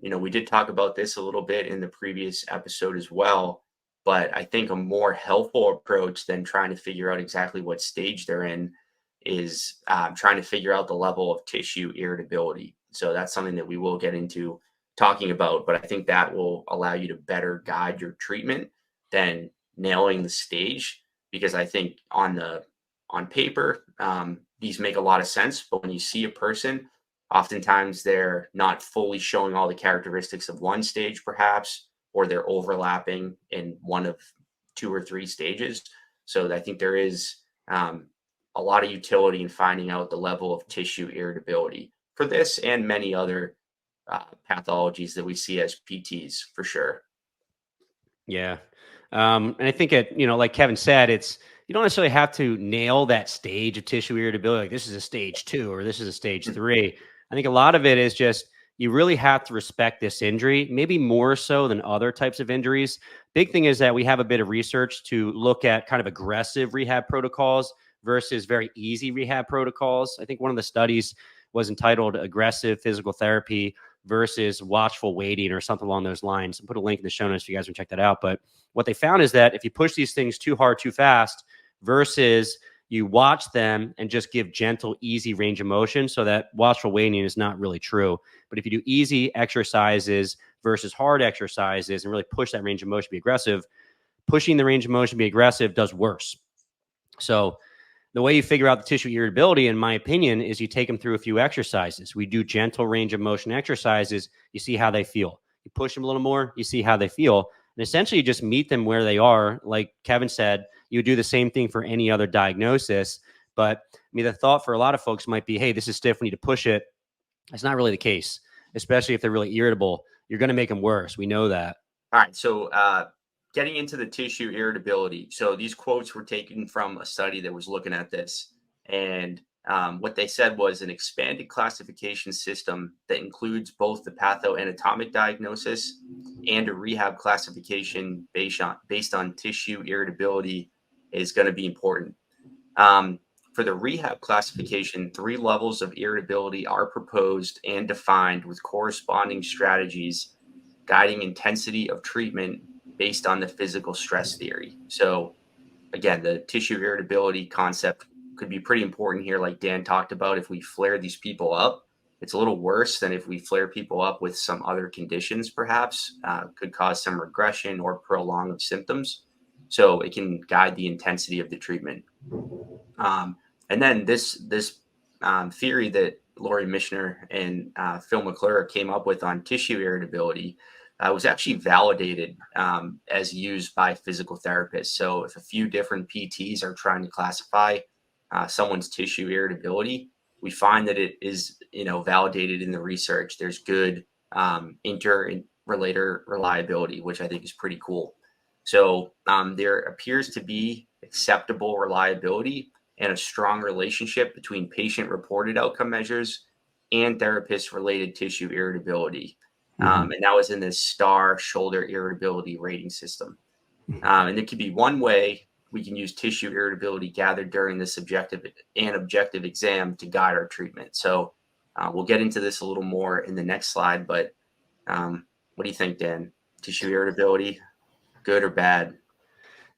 We did talk about this a little bit in the previous episode as well, but I think a more helpful approach than trying to figure out exactly what stage they're in is trying to figure out the level of tissue irritability. So that's something that we will get into talking about, but I think that will allow you to better guide your treatment than nailing the stage, because I think on paper, these make a lot of sense, but when you see a person, oftentimes they're not fully showing all the characteristics of one stage, perhaps, or they're overlapping in one of 2 or 3 stages. So I think there is a lot of utility in finding out the level of tissue irritability for this and many other pathologies that we see as PTs for sure. Yeah. And I think like Kevin said, you don't necessarily have to nail that stage of tissue irritability. Like this is a stage 2 or this is a stage 3. I think a lot of it is just, you really have to respect this injury, maybe more so than other types of injuries. Big thing is that we have a bit of research to look at kind of aggressive rehab protocols versus very easy rehab protocols. I think one of the studies was entitled Aggressive Physical Therapy versus Watchful Waiting or something along those lines. I'll put a link in the show notes if you guys want to check that out. But what they found is that if you push these things too hard, too fast, versus you watch them and just give gentle, easy range of motion, so that watchful waiting is not really true. But if you do easy exercises versus hard exercises and really push that range of motion, be aggressive, pushing the range of motion, be aggressive does worse. So the way you figure out the tissue irritability, in my opinion, is you take them through a few exercises. We do gentle range of motion exercises. You see how they feel. You push them a little more, you see how they feel. And essentially, you just meet them where they are. Like Kevin said, you do the same thing for any other diagnosis. But I mean, the thought for a lot of folks might be, hey, this is stiff, we need to push it. That's not really the case, especially if they're really irritable. You're going to make them worse. We know that. All right. So getting into the tissue irritability. So these quotes were taken from a study that was looking at this. And what they said was an expanded classification system that includes both the pathoanatomic diagnosis and a rehab classification based on tissue irritability is going to be important. For the rehab classification, 3 levels of irritability are proposed and defined with corresponding strategies guiding intensity of treatment based on the physical stress theory. So again, the tissue irritability concept could be pretty important here. Like Dan talked about, if we flare these people up, it's a little worse than if we flare people up with some other conditions, perhaps could cause some regression or prolong of symptoms. So it can guide the intensity of the treatment. And then this theory that Laurie Michener and Phil McClure came up with on tissue irritability was actually validated as used by physical therapists. So if a few different PTs are trying to classify someone's tissue irritability, we find that it is, validated in the research. There's good inter-relator reliability, which I think is pretty cool. So there appears to be acceptable reliability and a strong relationship between patient-reported outcome measures and therapist-related tissue irritability. And that was in this STAR shoulder irritability rating system. And it could be one way we can use tissue irritability gathered during the subjective and objective exam to guide our treatment. So we'll get into this a little more in the next slide, but what do you think, Dan? Tissue irritability, good or bad?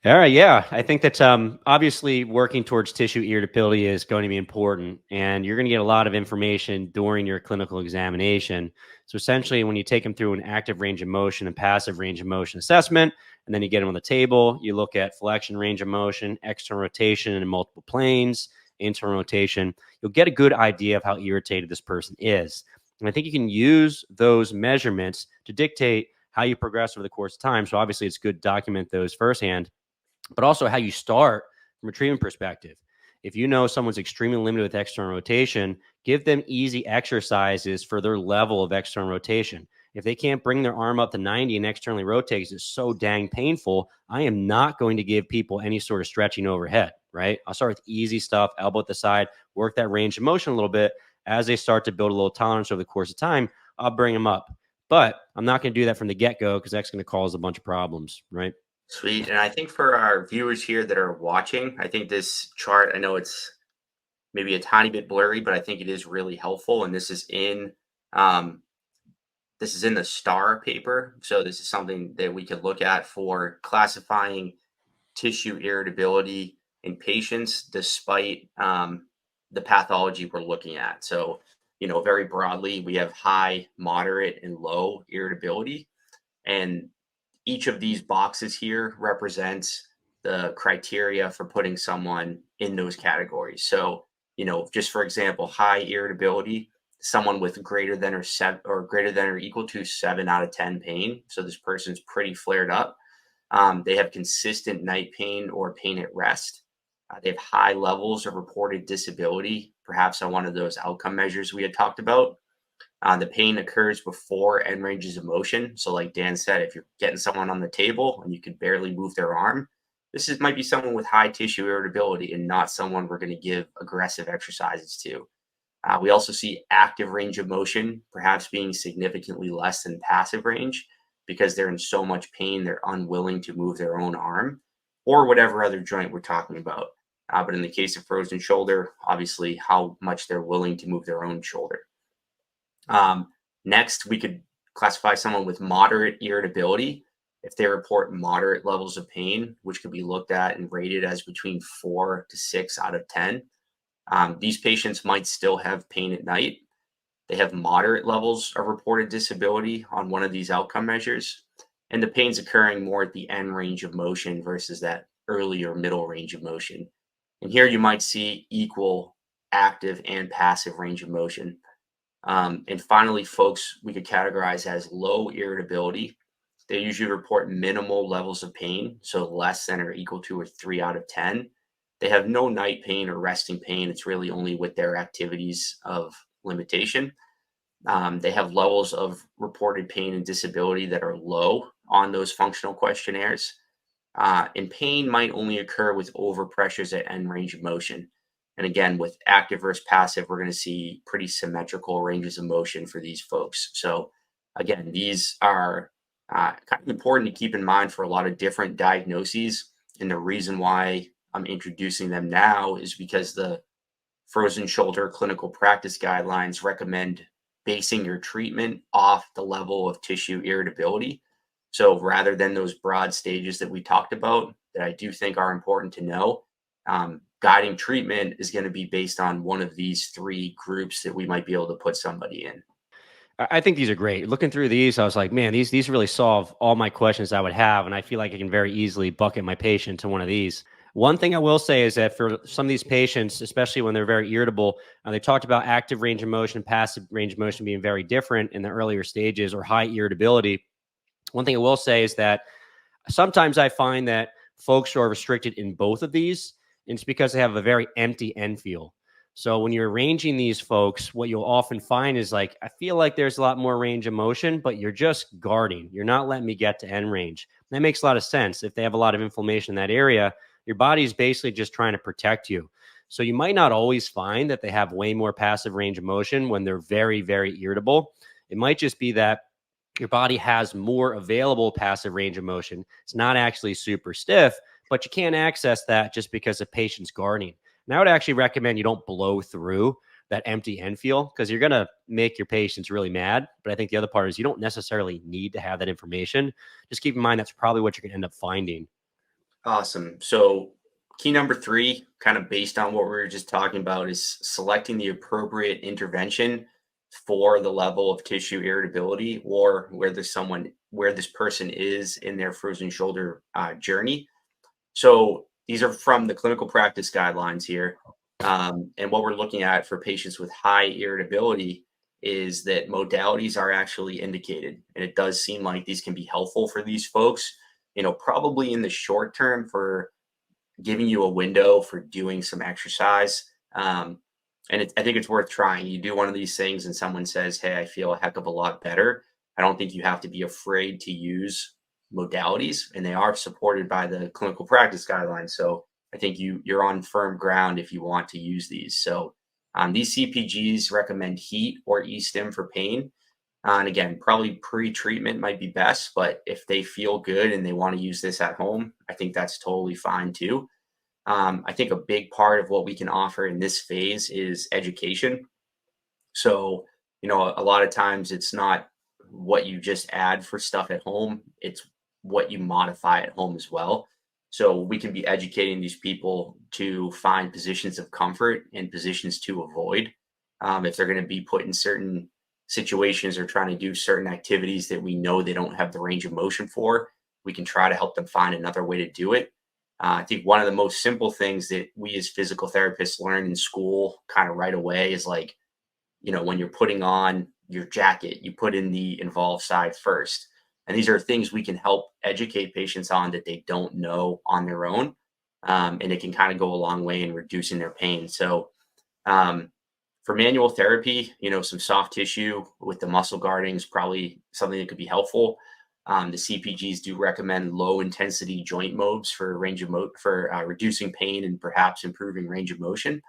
All right. Yeah. I think that obviously working towards tissue irritability is going to be important, and you're going to get a lot of information during your clinical examination. So essentially, when you take them through an active range of motion and passive range of motion assessment, and then you get them on the table, you look at flexion range of motion, external rotation in multiple planes, internal rotation, you'll get a good idea of how irritated this person is. And I think you can use those measurements to dictate how you progress over the course of time. So obviously, it's good to document those firsthand, but also how you start from a treatment perspective. If you know someone's extremely limited with external rotation, give them easy exercises for their level of external rotation. If they can't bring their arm up to 90 and externally rotate because it's so dang painful, I am not going to give people any sort of stretching overhead, right? I'll start with easy stuff, elbow at the side, work that range of motion a little bit. As they start to build a little tolerance over the course of time, I'll bring them up. But I'm not going to do that from the get-go because that's going to cause a bunch of problems, right? Sweet. And I think for our viewers here that are watching, I think this chart, I know it's maybe a tiny bit blurry, but I think it is really helpful. And this is in the STAR paper. So this is something that we could look at for classifying tissue irritability in patients despite the pathology we're looking at. So, very broadly, we have high, moderate, and low irritability. And each of these boxes here represents the criteria for putting someone in those categories. So just for example, high irritability, someone with greater than or equal to 7 out of 10 pain. So this person's pretty flared up. They have consistent night pain or pain at rest. They have high levels of reported disability, perhaps on one of those outcome measures we had talked about. The pain occurs before end ranges of motion. So, like Dan said, if you're getting someone on the table and you can barely move their arm, might be someone with high tissue irritability and not someone we're going to give aggressive exercises to. We also see active range of motion, perhaps being significantly less than passive range because they're in so much pain, they're unwilling to move their own arm or whatever other joint we're talking about. But in the case of frozen shoulder, obviously, how much they're willing to move their own shoulder. Next, we could classify someone with moderate irritability if they report moderate levels of pain, which could be looked at and rated as between 4 to 6 out of 10. These patients might still have pain at night. They have moderate levels of reported disability on one of these outcome measures, and the pain's occurring more at the end range of motion versus that early or middle range of motion. And here you might see equal active and passive range of motion. And finally, folks we could categorize as low irritability. They usually report minimal levels of pain, so less than or equal to or 3 out of 10. They have no night pain or resting pain. It's really only with their activities of limitation. They have levels of reported pain and disability that are low on those functional questionnaires. And pain might only occur with overpressures at end range of motion. And again, with active versus passive, we're going to see pretty symmetrical ranges of motion for these folks. So again, these are kind of important to keep in mind for a lot of different diagnoses. And the reason why I'm introducing them now is because the frozen shoulder clinical practice guidelines recommend basing your treatment off the level of tissue irritability. So rather than those broad stages that we talked about, that I do think are important to know, guiding treatment is going to be based on one of these 3 groups that we might be able to put somebody in. I think these are great. Looking through these, I was like, man, these really solve all my questions I would have. And I feel like I can very easily bucket my patient to one of these. One thing I will say is that for some of these patients, especially when they're very irritable, they talked about active range of motion, passive range of motion being very different in the earlier stages or high irritability. One thing I will say is that sometimes I find that folks are restricted in both of these, and it's because they have a very empty end feel. So when you're arranging these folks, what you'll often find is like, I feel like there's a lot more range of motion, but you're just guarding. You're not letting me get to end range. And that makes a lot of sense. If they have a lot of inflammation in that area, your body's basically just trying to protect you. So you might not always find that they have way more passive range of motion when they're very, very irritable. It might just be that your body has more available passive range of motion. It's not actually super stiff, but you can't access that just because the patient's guarding. And I would actually recommend you don't blow through that empty end feel because you're going to make your patients really mad. But I think the other part is you don't necessarily need to have that information. Just keep in mind that's probably what you're going to end up finding. Awesome. So key number 3, kind of based on what we were just talking about, is selecting the appropriate intervention for the level of tissue irritability or where this person is in their frozen shoulder journey. So these are from the clinical practice guidelines here. And what we're looking at for patients with high irritability is that modalities are actually indicated. And it does seem like these can be helpful for these folks, probably in the short term for giving you a window for doing some exercise. And I think it's worth trying. You do one of these things and someone says, hey, I feel a heck of a lot better. I don't think you have to be afraid to use modalities, and they are supported by the clinical practice guidelines. So I think you're on firm ground if you want to use these. So these CPGs recommend heat or e-stim for pain. And again, probably pre-treatment might be best, but if they feel good and they want to use this at home, I think that's totally fine too. I think a big part of what we can offer in this phase is education. So, a lot of times it's not what you just add for stuff at home, it's what you modify at home as well. So we can be educating these people to find positions of comfort and positions to avoid. If they're going to be put in certain situations or trying to do certain activities that we know they don't have the range of motion for, we can try to help them find another way to do it. I think one of the most simple things that we as physical therapists learn in school kind of right away is like, when you're putting on your jacket, you put in the involved side first. And these are things we can help educate patients on that they don't know on their own. And it can kind of go a long way in reducing their pain. So, for manual therapy, some soft tissue with the muscle guarding is probably something that could be helpful. The CPGs do recommend low intensity joint mobs for reducing pain and perhaps improving range of motion.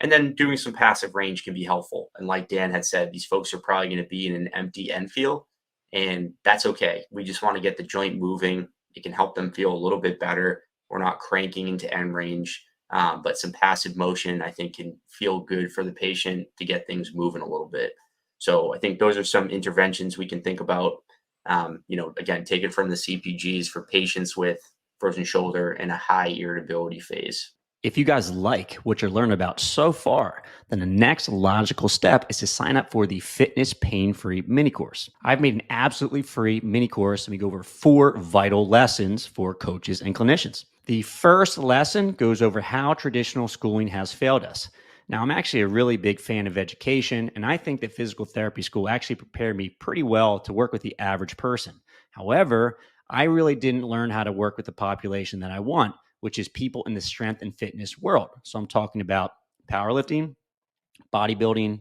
And then doing some passive range can be helpful. And like Dan had said, these folks are probably going to be in an empty end feel, and that's okay. We just want to get the joint moving. It can help them feel a little bit better. We're not cranking into end range, but some passive motion, I think, can feel good for the patient to get things moving a little bit. So I think those are some interventions we can think about. Again, taken from the CPGs for patients with frozen shoulder and a high irritability phase. If you guys like what you're learning about so far, then the next logical step is to sign up for the Fitness Pain-Free Mini Course. I've made an absolutely free mini course, and we go over 4 vital lessons for coaches and clinicians. The first lesson goes over how traditional schooling has failed us. Now, I'm actually a really big fan of education, and I think that physical therapy school actually prepared me pretty well to work with the average person. However, I really didn't learn how to work with the population that I want, which is people in the strength and fitness world. So I'm talking about powerlifting, bodybuilding,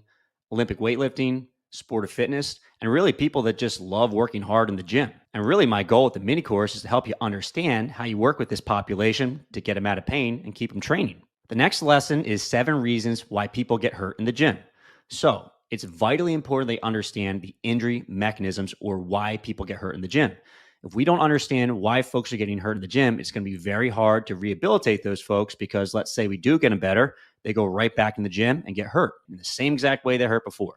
Olympic weightlifting, sport of fitness, and really people that just love working hard in the gym. And really my goal with the mini course is to help you understand how you work with this population to get them out of pain and keep them training. The next lesson is 7 reasons why people get hurt in the gym. So it's vitally important they understand the injury mechanisms or why people get hurt in the gym. If we don't understand why folks are getting hurt in the gym, it's going to be very hard to rehabilitate those folks, because let's say we do get them better, they go right back in the gym and get hurt in the same exact way they hurt before.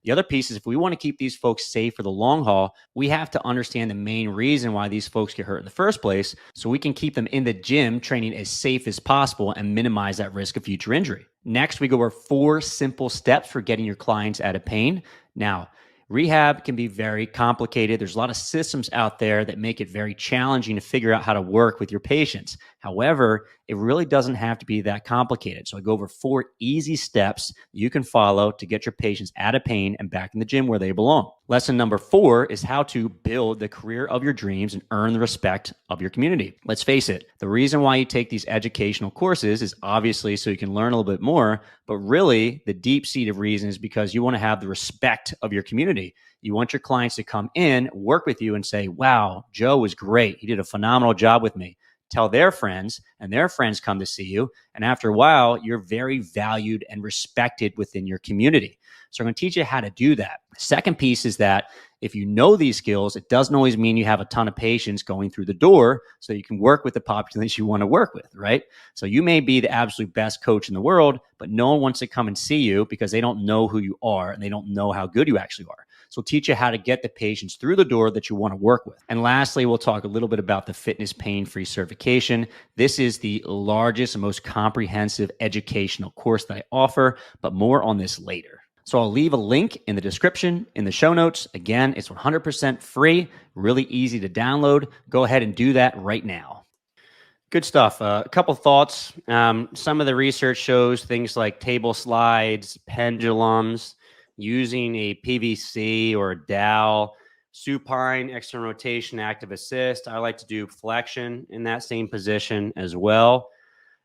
The other piece is, if we want to keep these folks safe for the long haul, we have to understand the main reason why these folks get hurt in the first place, so we can keep them in the gym training as safe as possible and minimize that risk of future injury. Next, we go over 4 simple steps for getting your clients out of pain. Now, rehab can be very complicated. There's a lot of systems out there that make it very challenging to figure out how to work with your patients. However, it really doesn't have to be that complicated. So I go over 4 easy steps you can follow to get your patients out of pain and back in the gym where they belong. Lesson number 4 is how to build the career of your dreams and earn the respect of your community. Let's face it, the reason why you take these educational courses is obviously so you can learn a little bit more, but really the deep-seated reason is because you want to have the respect of your community. You want your clients to come in, work with you, and say, wow, Joe was great. He did a phenomenal job with me. Tell their friends, and their friends come to see you. And after a while, you're very valued and respected within your community. So I'm going to teach you how to do that. The second piece is that if you know these skills, it doesn't always mean you have a ton of patients going through the door so you can work with the population you want to work with, right? So you may be the absolute best coach in the world, but no one wants to come and see you because they don't know who you are and they don't know how good you actually are. So we'll teach you how to get the patients through the door that you want to work with. And lastly, we'll talk a little bit about the Fitness Pain-Free certification. This is the largest and most comprehensive educational course that I offer, but more on this later. So I'll leave a link in the description, in the show notes. Again, it's 100% free, really easy to download. Go ahead and do that right now. Good stuff. A couple thoughts. Some of the research shows things like table slides, pendulums, using a PVC or a dowel, supine, external rotation, active assist. I like to do flexion in that same position as well.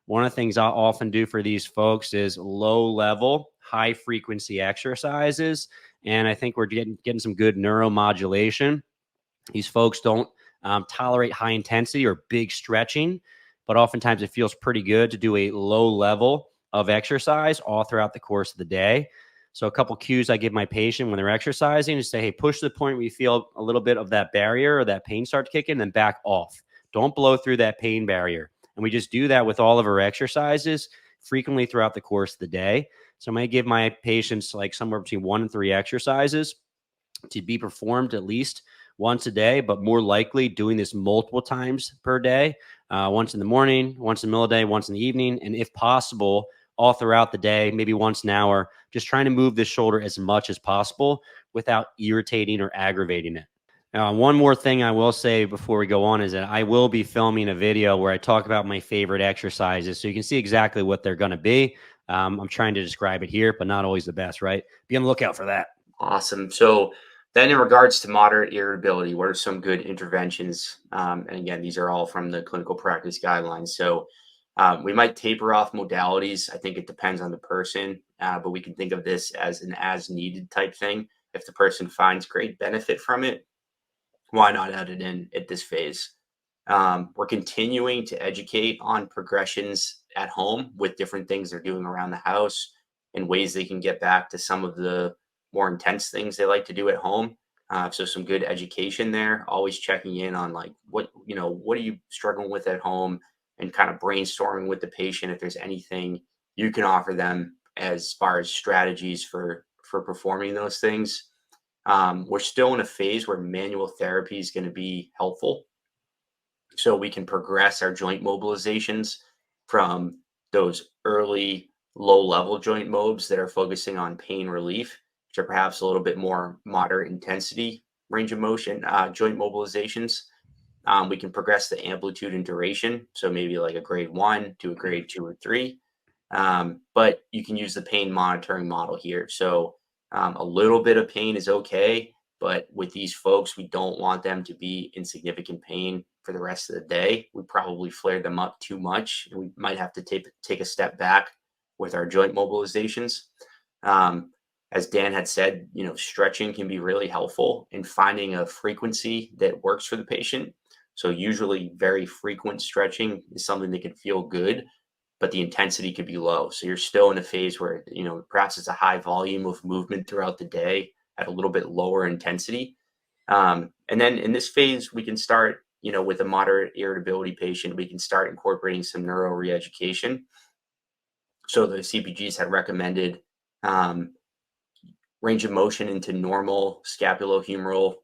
One of the things I'll often do for these folks is low level, high frequency exercises. And I think we're getting some good neuromodulation. These folks don't tolerate high intensity or big stretching, but oftentimes it feels pretty good to do a low level of exercise all throughout the course of the day. So a couple cues I give my patient when they're exercising is say, hey, push to the point where you feel a little bit of that barrier or that pain start to kick in, then back off. Don't blow through that pain barrier. And we just do that with all of our exercises frequently throughout the course of the day. So I might give my patients like somewhere between 1 and 3 exercises to be performed at least once a day, but more likely doing this multiple times per day, once in the morning, once in the middle of the day, once in the evening, and if possible, all throughout the day, maybe once an hour, just trying to move this shoulder as much as possible without irritating or aggravating it. One more thing I will say before we go on is that I will be filming a video where I talk about my favorite exercises, so you can see exactly what they're going to be. I'm trying to describe it here, but not always the best, right? Be on the lookout for that. Awesome. So then in regards to moderate irritability, what are some good interventions? And again, these are all from the clinical practice guidelines. So we might taper off modalities. I think it depends on the person, but we can think of this as an as needed type thing. If the person finds great benefit from it, why not add it in at this phase? We're continuing to educate on progressions at home with different things they're doing around the house and ways they can get back to some of the more intense things they like to do at home. So some good education there. Always checking in on like what are you struggling with at home, and kind of brainstorming with the patient if there's anything you can offer them as far as strategies for performing those things. We're still in a phase where manual therapy is going to be helpful, so we can progress our joint mobilizations from those early low level joint mobs that are focusing on pain relief, which are perhaps a little bit more moderate intensity range of motion joint mobilizations. We can progress the amplitude and duration, so maybe like a grade 1 to a grade 2 or 3. But you can use the pain monitoring model here. So a little bit of pain is okay, but with these folks, we don't want them to be in significant pain for the rest of the day. We probably flared them up too much, and we might have to take a step back with our joint mobilizations. As Dan had said, stretching can be really helpful in finding a frequency that works for the patient. So usually very frequent stretching is something that can feel good, but the intensity could be low. So you're still in a phase where, perhaps it's a high volume of movement throughout the day at a little bit lower intensity. And then in this phase, we can start, with a moderate irritability patient, we can start incorporating some neuro reeducation. So the CPGs had recommended range of motion into normal scapulohumeral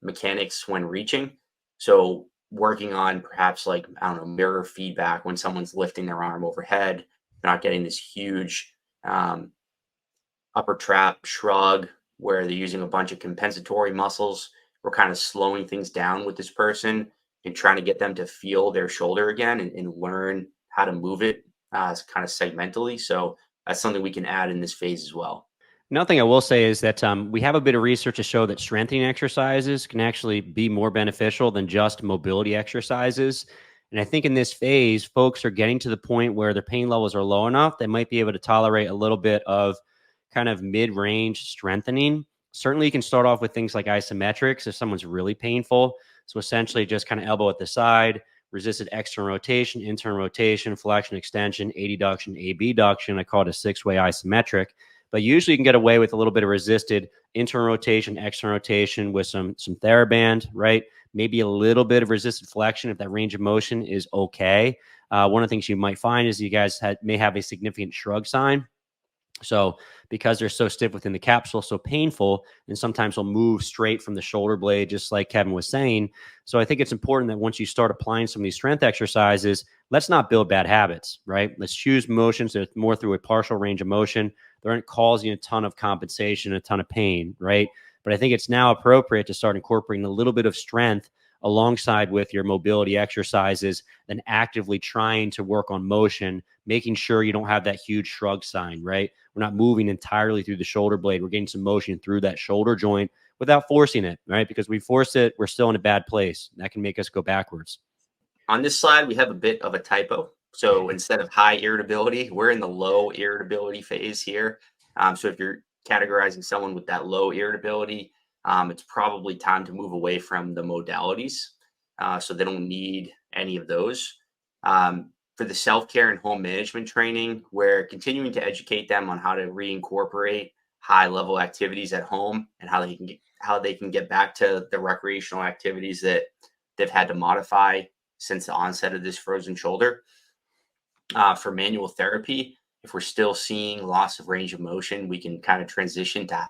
mechanics when reaching. So working on perhaps like, I don't know, mirror feedback when someone's lifting their arm overhead, not getting this huge upper trap shrug where they're using a bunch of compensatory muscles. We're kind of slowing things down with this person and trying to get them to feel their shoulder again and learn how to move it kind of segmentally. So that's something we can add in this phase as well. Another thing I will say is that we have a bit of research to show that strengthening exercises can actually be more beneficial than just mobility exercises. And I think in this phase, folks are getting to the point where their pain levels are low enough, they might be able to tolerate a little bit of kind of mid-range strengthening. Certainly, you can start off with things like isometrics if someone's really painful. So essentially just kind of elbow at the side, resisted external rotation, internal rotation, flexion, extension, adduction, abduction. I call it a 6-way isometric. But usually you can get away with a little bit of resisted internal rotation, external rotation with some TheraBand, right? Maybe a little bit of resisted flexion if that range of motion is okay. One of the things you might find is you guys may have a significant shrug sign. So because they're so stiff within the capsule, so painful, and sometimes will move straight from the shoulder blade, just like Kevin was saying. So I think it's important that once you start applying some of these strength exercises, let's not build bad habits, right? Let's choose motions that are more through a partial range of motion. They aren't causing a ton of compensation, a ton of pain, right? But I think it's now appropriate to start incorporating a little bit of strength alongside with your mobility exercises, then actively trying to work on motion, making sure you don't have that huge shrug sign, right? We're not moving entirely through the shoulder blade. We're getting some motion through that shoulder joint without forcing it, right? Because we force it, we're still in a bad place. That can make us go backwards. On this slide, we have a bit of a typo. So instead of high irritability, we're in the low irritability phase here. So if you're categorizing someone with that low irritability, it's probably time to move away from the modalities. So they don't need any of those. For the self-care and home management training, we're continuing to educate them on how to reincorporate high-level activities at home and how they can get back to the recreational activities that they've had to modify since the onset of this frozen shoulder. For manual therapy, if we're still seeing loss of range of motion, we can kind of transition to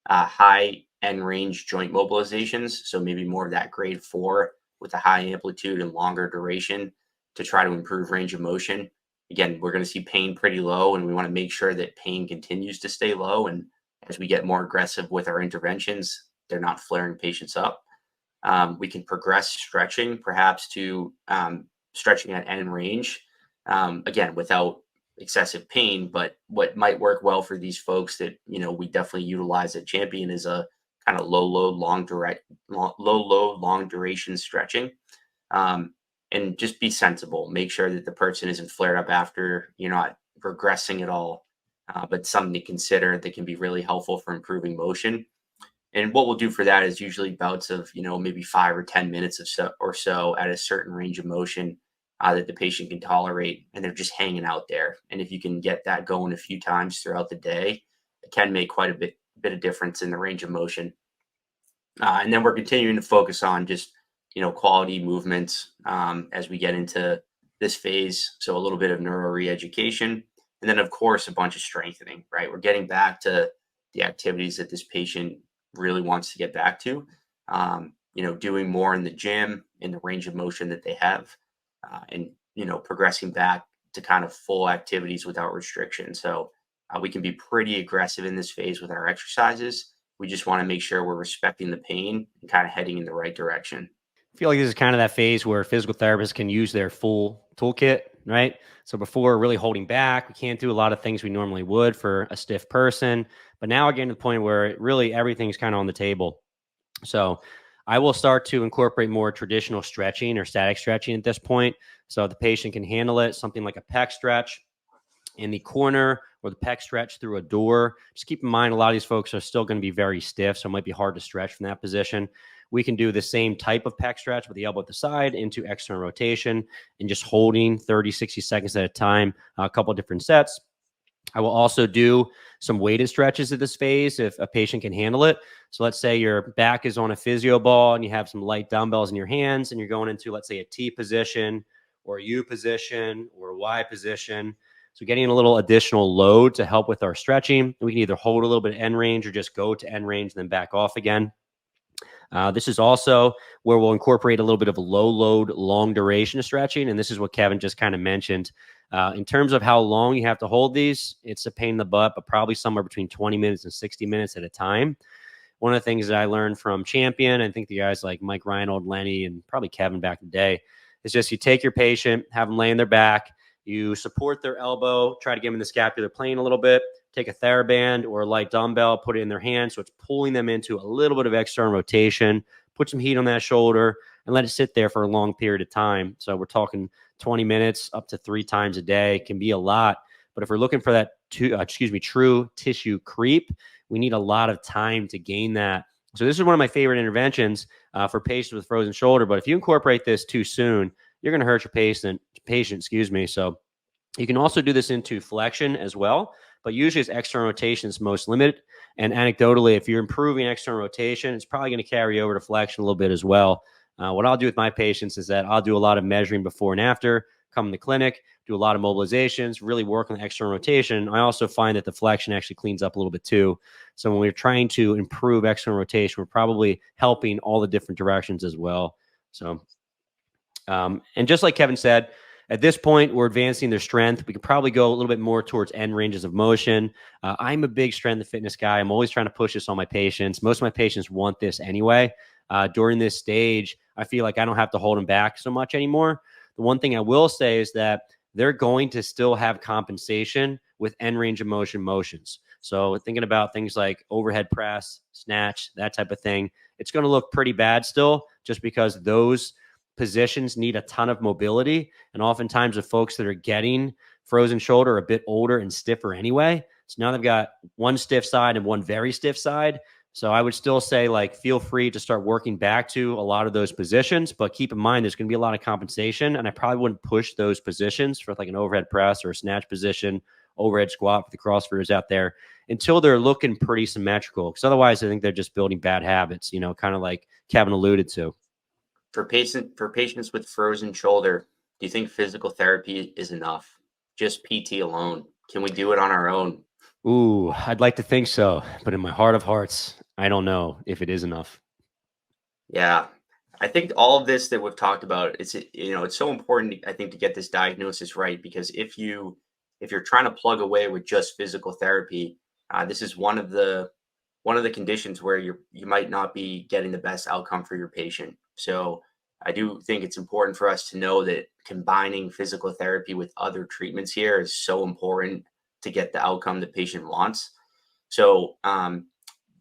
high end range joint mobilizations. So maybe more of that grade 4 with a high amplitude and longer duration to try to improve range of motion. Again, we're going to see pain pretty low, and we want to make sure that pain continues to stay low. And as we get more aggressive with our interventions, they're not flaring patients up. We can progress stretching, perhaps to stretching at end range, again, without excessive pain. But what might work well for these folks that, we definitely utilize at Champion is a kind of low load, long duration stretching. And just be sensible. Make sure that the person isn't flared up after, you're not regressing at all. But something to consider that can be really helpful for improving motion. And what we'll do for that is usually bouts of, maybe 5 or 10 minutes or so at a certain range of motion that the patient can tolerate, and they're just hanging out there. And if you can get that going a few times throughout the day, it can make quite a bit of difference in the range of motion. And then we're continuing to focus on just, quality movements as we get into this phase. So a little bit of neuro re-education, and then of course a bunch of strengthening. Right, we're getting back to the activities that this patient really wants to get back to. Doing more in the gym, in the range of motion that they have, and progressing back to kind of full activities without restriction. So we can be pretty aggressive in this phase with our exercises. We just want to make sure we're respecting the pain and kind of heading in the right direction. I feel like this is kind of that phase where physical therapists can use their full toolkit, right? So before, really holding back, we can't do a lot of things we normally would for a stiff person. But now we're getting to the point where really everything's kind of on the table. So I will start to incorporate more traditional stretching or static stretching at this point, so the patient can handle it. Something like a pec stretch in the corner or the pec stretch through a door. Just keep in mind, a lot of these folks are still going to be very stiff, so it might be hard to stretch from that position. We can do the same type of pec stretch with the elbow at the side into external rotation and just holding 30, 60 seconds at a time, a couple of different sets. I will also do some weighted stretches at this phase if a patient can handle it. So let's say your back is on a physio ball and you have some light dumbbells in your hands and you're going into, let's say, a T position or a U position or a Y position. So getting a little additional load to help with our stretching. We can either hold a little bit of end range or just go to end range and then back off again. This is also where we'll incorporate a little bit of low load, long duration stretching. And this is what Kevin just kind of mentioned. In terms of how long you have to hold these, it's a pain in the butt, but probably somewhere between 20 minutes and 60 minutes at a time. One of the things that I learned from Champion, I think the guys like Mike Reinold, Lenny, and probably Kevin back in the day, is just you take your patient, have them lay on their back, you support their elbow, try to get them in the scapular plane a little bit, take a TheraBand or a light dumbbell, put it in their hand, so it's pulling them into a little bit of external rotation, put some heat on that shoulder, and let it sit there for a long period of time. So we're talking 20 minutes up to 3 times a day. It can be a lot. But if we're looking for that true tissue creep, we need a lot of time to gain that. So this is one of my favorite interventions for patients with frozen shoulder. But if you incorporate this too soon, you're going to hurt your patient. So you can also do this into flexion as well, but usually it's external rotation is most limited. And anecdotally, if you're improving external rotation, it's probably going to carry over to flexion a little bit as well. What I'll do with my patients is that I'll do a lot of measuring before and after, come in the clinic, do a lot of mobilizations, really work on the external rotation. I also find that the flexion actually cleans up a little bit too. So when we're trying to improve external rotation, we're probably helping all the different directions as well. So, and just like Kevin said, at this point, we're advancing their strength. We could probably go a little bit more towards end ranges of motion. I'm a big strength and fitness guy. I'm always trying to push this on my patients. Most of my patients want this anyway. During this stage, I feel like I don't have to hold them back so much anymore. The one thing I will say is that they're going to still have compensation with end range of motion motions. So thinking about things like overhead press, snatch, that type of thing, it's going to look pretty bad still, just because those positions need a ton of mobility. And oftentimes the folks that are getting frozen shoulder are a bit older and stiffer anyway. So now they've got one stiff side and one very stiff side. So I would still say, like, feel free to start working back to a lot of those positions, but keep in mind there's going to be a lot of compensation, and I probably wouldn't push those positions for like an overhead press or a snatch position, overhead squat for the CrossFitters out there until they're looking pretty symmetrical. Because otherwise, I think they're just building bad habits, kind of like Kevin alluded to. For patients with frozen shoulder, do you think physical therapy is enough? Just PT alone? Can we do it on our own? Ooh, I'd like to think so, but in my heart of hearts, I don't know if it is enough. Yeah, I think all of this that we've talked about, it's so important, I think, to get this diagnosis right, because if you're trying to plug away with just physical therapy, this is one of the one of the conditions where you might not be getting the best outcome for your patient. So I do think it's important for us to know that combining physical therapy with other treatments here is so important to get the outcome the patient wants. So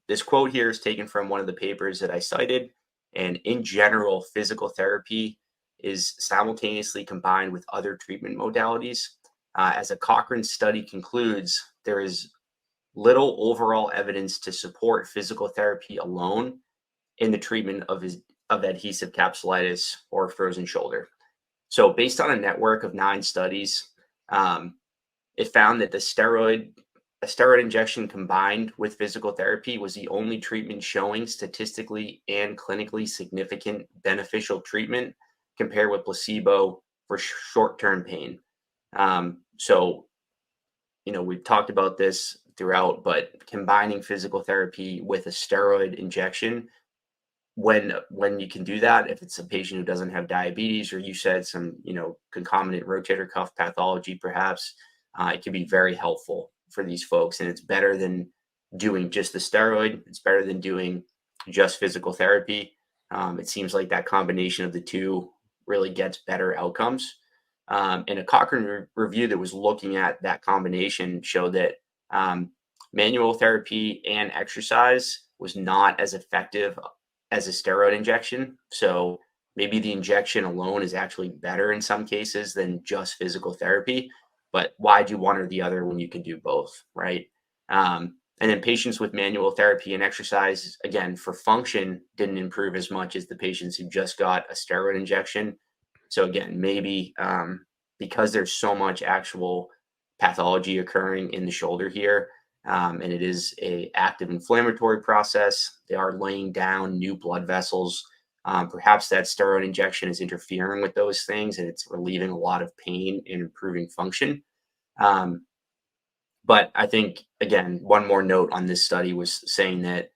this quote here is taken from one of the papers that I cited. And in general, physical therapy is simultaneously combined with other treatment modalities. As a Cochrane study concludes, there is little overall evidence to support physical therapy alone in the treatment of adhesive capsulitis or frozen shoulder. So based on a network of 9 studies, it found that a steroid injection combined with physical therapy was the only treatment showing statistically and clinically significant beneficial treatment compared with placebo for short-term pain. So, we've talked about this throughout, but combining physical therapy with a steroid injection, when you can do that, if it's a patient who doesn't have diabetes, or you said some, concomitant rotator cuff pathology, perhaps, it can be very helpful for these folks. And it's better than doing just the steroid. It's better than doing just physical therapy. It seems like that combination of the two really gets better outcomes. And a Cochrane review that was looking at that combination showed that manual therapy and exercise was not as effective as a steroid injection. So maybe the injection alone is actually better in some cases than just physical therapy. But why do one or the other when you can do both, right? And then patients with manual therapy and exercise, again, for function, didn't improve as much as the patients who just got a steroid injection. So again, maybe because there's so much actual pathology occurring in the shoulder here, and it is an active inflammatory process, they are laying down new blood vessels. Perhaps that steroid injection is interfering with those things, and it's relieving a lot of pain and improving function. But I think, again, one more note on this study was saying that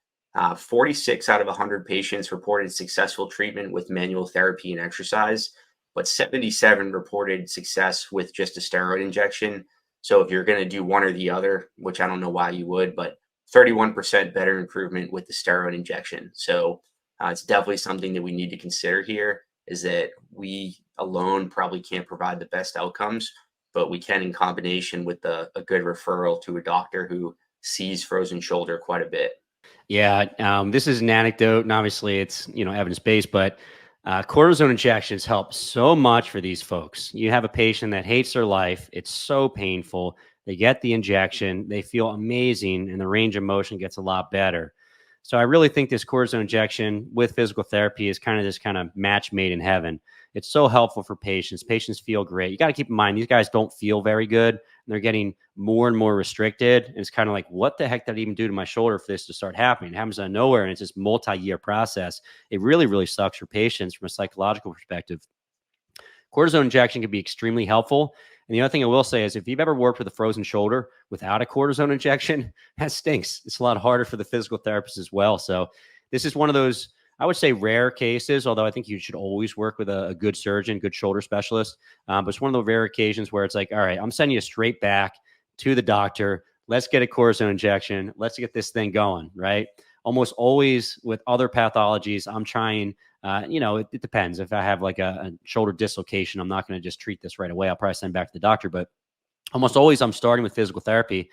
46 out of 100 patients reported successful treatment with manual therapy and exercise, but 77 reported success with just a steroid injection. So if you're going to do one or the other, which I don't know why you would, but 31% better improvement with the steroid injection. So it's definitely something that we need to consider here, is that we alone probably can't provide the best outcomes, but we can in combination with a good referral to a doctor who sees frozen shoulder quite a bit. Yeah, this is an anecdote, and obviously it's evidence-based, but cortisone injections help so much for these folks. You have a patient that hates their life. It's so painful. They get the injection. They feel amazing, and the range of motion gets a lot better. So I really think this cortisone injection with physical therapy is kind of this kind of match made in heaven. It's so helpful for patients. Patients feel great. You got to keep in mind, these guys don't feel very good. And they're getting more and more restricted. And it's kind of like, what the heck did I even do to my shoulder for this to start happening? It happens out of nowhere, and it's this multi-year process. It really, really sucks for patients from a psychological perspective. Cortisone injection can be extremely helpful. And the other thing I will say is, if you've ever worked with a frozen shoulder without a cortisone injection, that stinks. It's a lot harder for the physical therapist as well. So this is one of those, I would say, rare cases, although I think you should always work with a good surgeon, good shoulder specialist. But it's one of the rare occasions where it's like, all right, I'm sending you straight back to the doctor. Let's get a cortisone injection. Let's get this thing going, right? Almost always with other pathologies, I'm trying, it depends. If I have like a shoulder dislocation, I'm not going to just treat this right away. I'll probably send back to the doctor, but almost always I'm starting with physical therapy.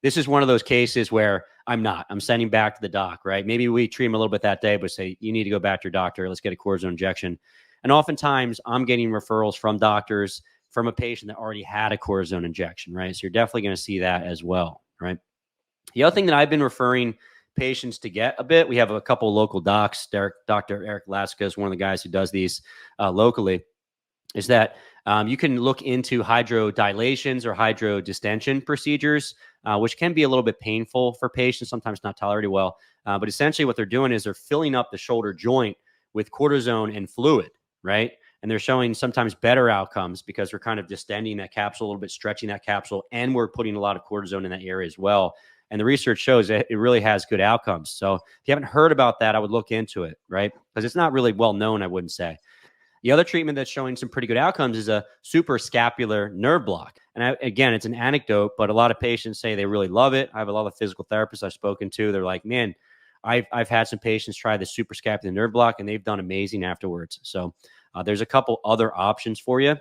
This is one of those cases where I'm sending back to the doc, right? Maybe we treat him a little bit that day, but say, you need to go back to your doctor. Let's get a cortisone injection. And oftentimes I'm getting referrals from doctors from a patient that already had a cortisone injection, right? So you're definitely going to see that as well, right? The other thing that I've been referring patients to get a bit, we have a couple of local docs. Dr. Eric Laska is one of the guys who does these locally, is that you can look into hydrodilations or hydrodistension procedures, which can be a little bit painful for patients, sometimes not tolerated well. But essentially what they're doing is they're filling up the shoulder joint with cortisone and fluid, right? And they're showing sometimes better outcomes because we're kind of distending that capsule a little bit, stretching that capsule, and we're putting a lot of cortisone in that area as well. And the research shows that it really has good outcomes. So if you haven't heard about that, I would look into it, right? Because it's not really well known, I wouldn't say. The other treatment that's showing some pretty good outcomes is a suprascapular nerve block. And again, it's an anecdote, but a lot of patients say they really love it. I have a lot of physical therapists I've spoken to. They're like, man, I've had some patients try the suprascapular nerve block and they've done amazing afterwards. So there's a couple other options for you.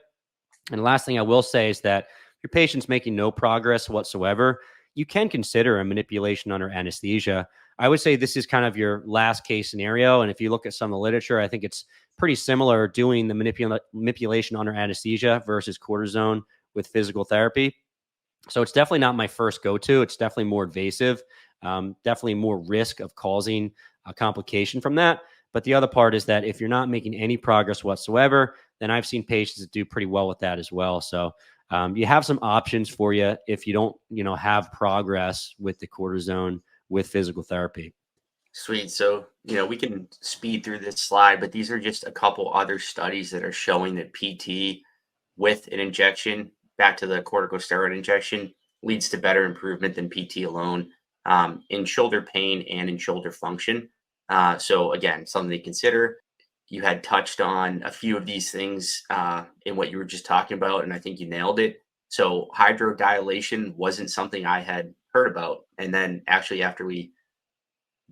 And the last thing I will say is that if your patient's making no progress whatsoever, you can consider a manipulation under anesthesia. I would say this is kind of your last case scenario. And if you look at some of the literature, I think it's pretty similar doing the manipulation under anesthesia versus cortisone with physical therapy. So it's definitely not my first go-to. It's definitely more invasive, definitely more risk of causing a complication from that. But the other part is that if you're not making any progress whatsoever, then I've seen patients that do pretty well with that as well. So you have some options for you if you don't, have progress with the cortisone with physical therapy. Sweet. So, we can speed through this slide, but these are just a couple other studies that are showing that PT with an injection, back to the corticosteroid injection, leads to better improvement than PT alone in shoulder pain and in shoulder function. So again, something to consider. You had touched on a few of these things in what you were just talking about, and I think you nailed it. So hydrodilation wasn't something I had heard about. And then actually after we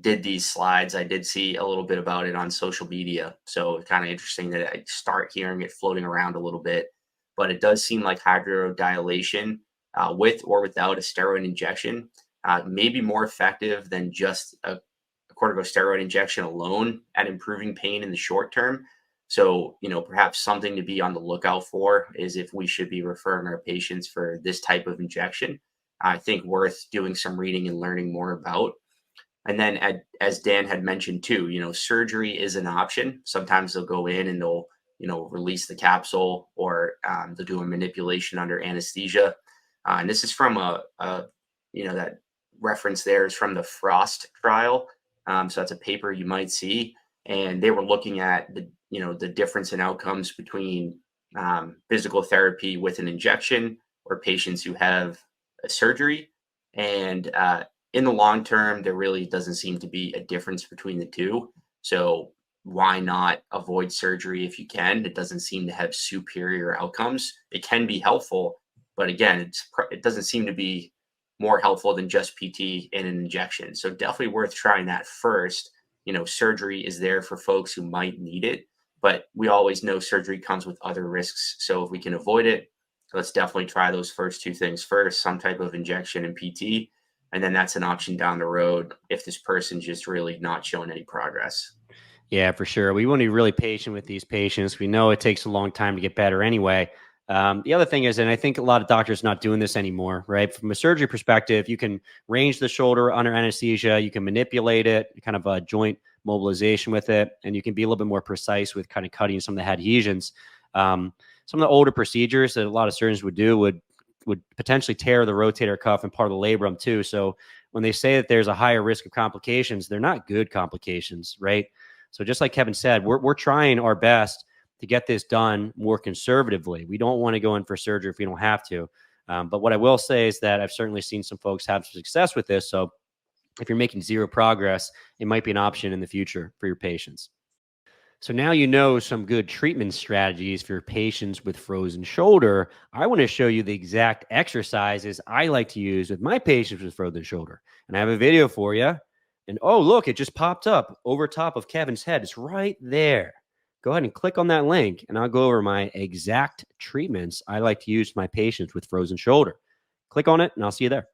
did these slides, I did see a little bit about it on social media. So it's kind of interesting that I start hearing it floating around a little bit. But it does seem like hydrodilation with or without a steroid injection may be more effective than just a corticosteroid injection alone at improving pain in the short term. So, perhaps something to be on the lookout for is if we should be referring our patients for this type of injection. I think worth doing some reading and learning more about. And then, as Dan had mentioned too, surgery is an option. Sometimes they'll go in and they'll, release the capsule, or they'll do a manipulation under anesthesia. And this is from that reference there is from the Frost trial. So that's a paper you might see, and they were looking at the difference in outcomes between physical therapy with an injection or patients who have a surgery. And in the long term, there really doesn't seem to be a difference between the two. So why not avoid surgery if you can? It doesn't seem to have superior outcomes. It can be helpful, but again, it doesn't seem to be more helpful than just PT and an injection. So definitely worth trying that first. Surgery is there for folks who might need it, but we always know surgery comes with other risks. So if we can avoid it, let's definitely try those first two things first, some type of injection and PT. And then that's an option down the road if this person's just really not showing any progress. Yeah, for sure. We want to be really patient with these patients. We know it takes a long time to get better anyway. The other thing is, and I think a lot of doctors not doing this anymore, right? From a surgery perspective, you can range the shoulder under anesthesia, you can manipulate it, kind of a joint mobilization with it, and you can be a little bit more precise with kind of cutting some of the adhesions. Some of the older procedures that a lot of surgeons would do would potentially tear the rotator cuff and part of the labrum too. So when they say that there's a higher risk of complications, they're not good complications, right? So just like Kevin said, we're trying our best to get this done more conservatively. We don't want to go in for surgery if we don't have to. But what I will say is that I've certainly seen some folks have success with this. So if you're making zero progress, it might be an option in the future for your patients. So now you know some good treatment strategies for your patients with frozen shoulder. I want to show you the exact exercises I like to use with my patients with frozen shoulder. And I have a video for you. And oh, look, it just popped up over top of Kevin's head. It's right there. Go ahead and click on that link, and I'll go over my exact treatments I like to use with my patients with frozen shoulder. Click on it, and I'll see you there.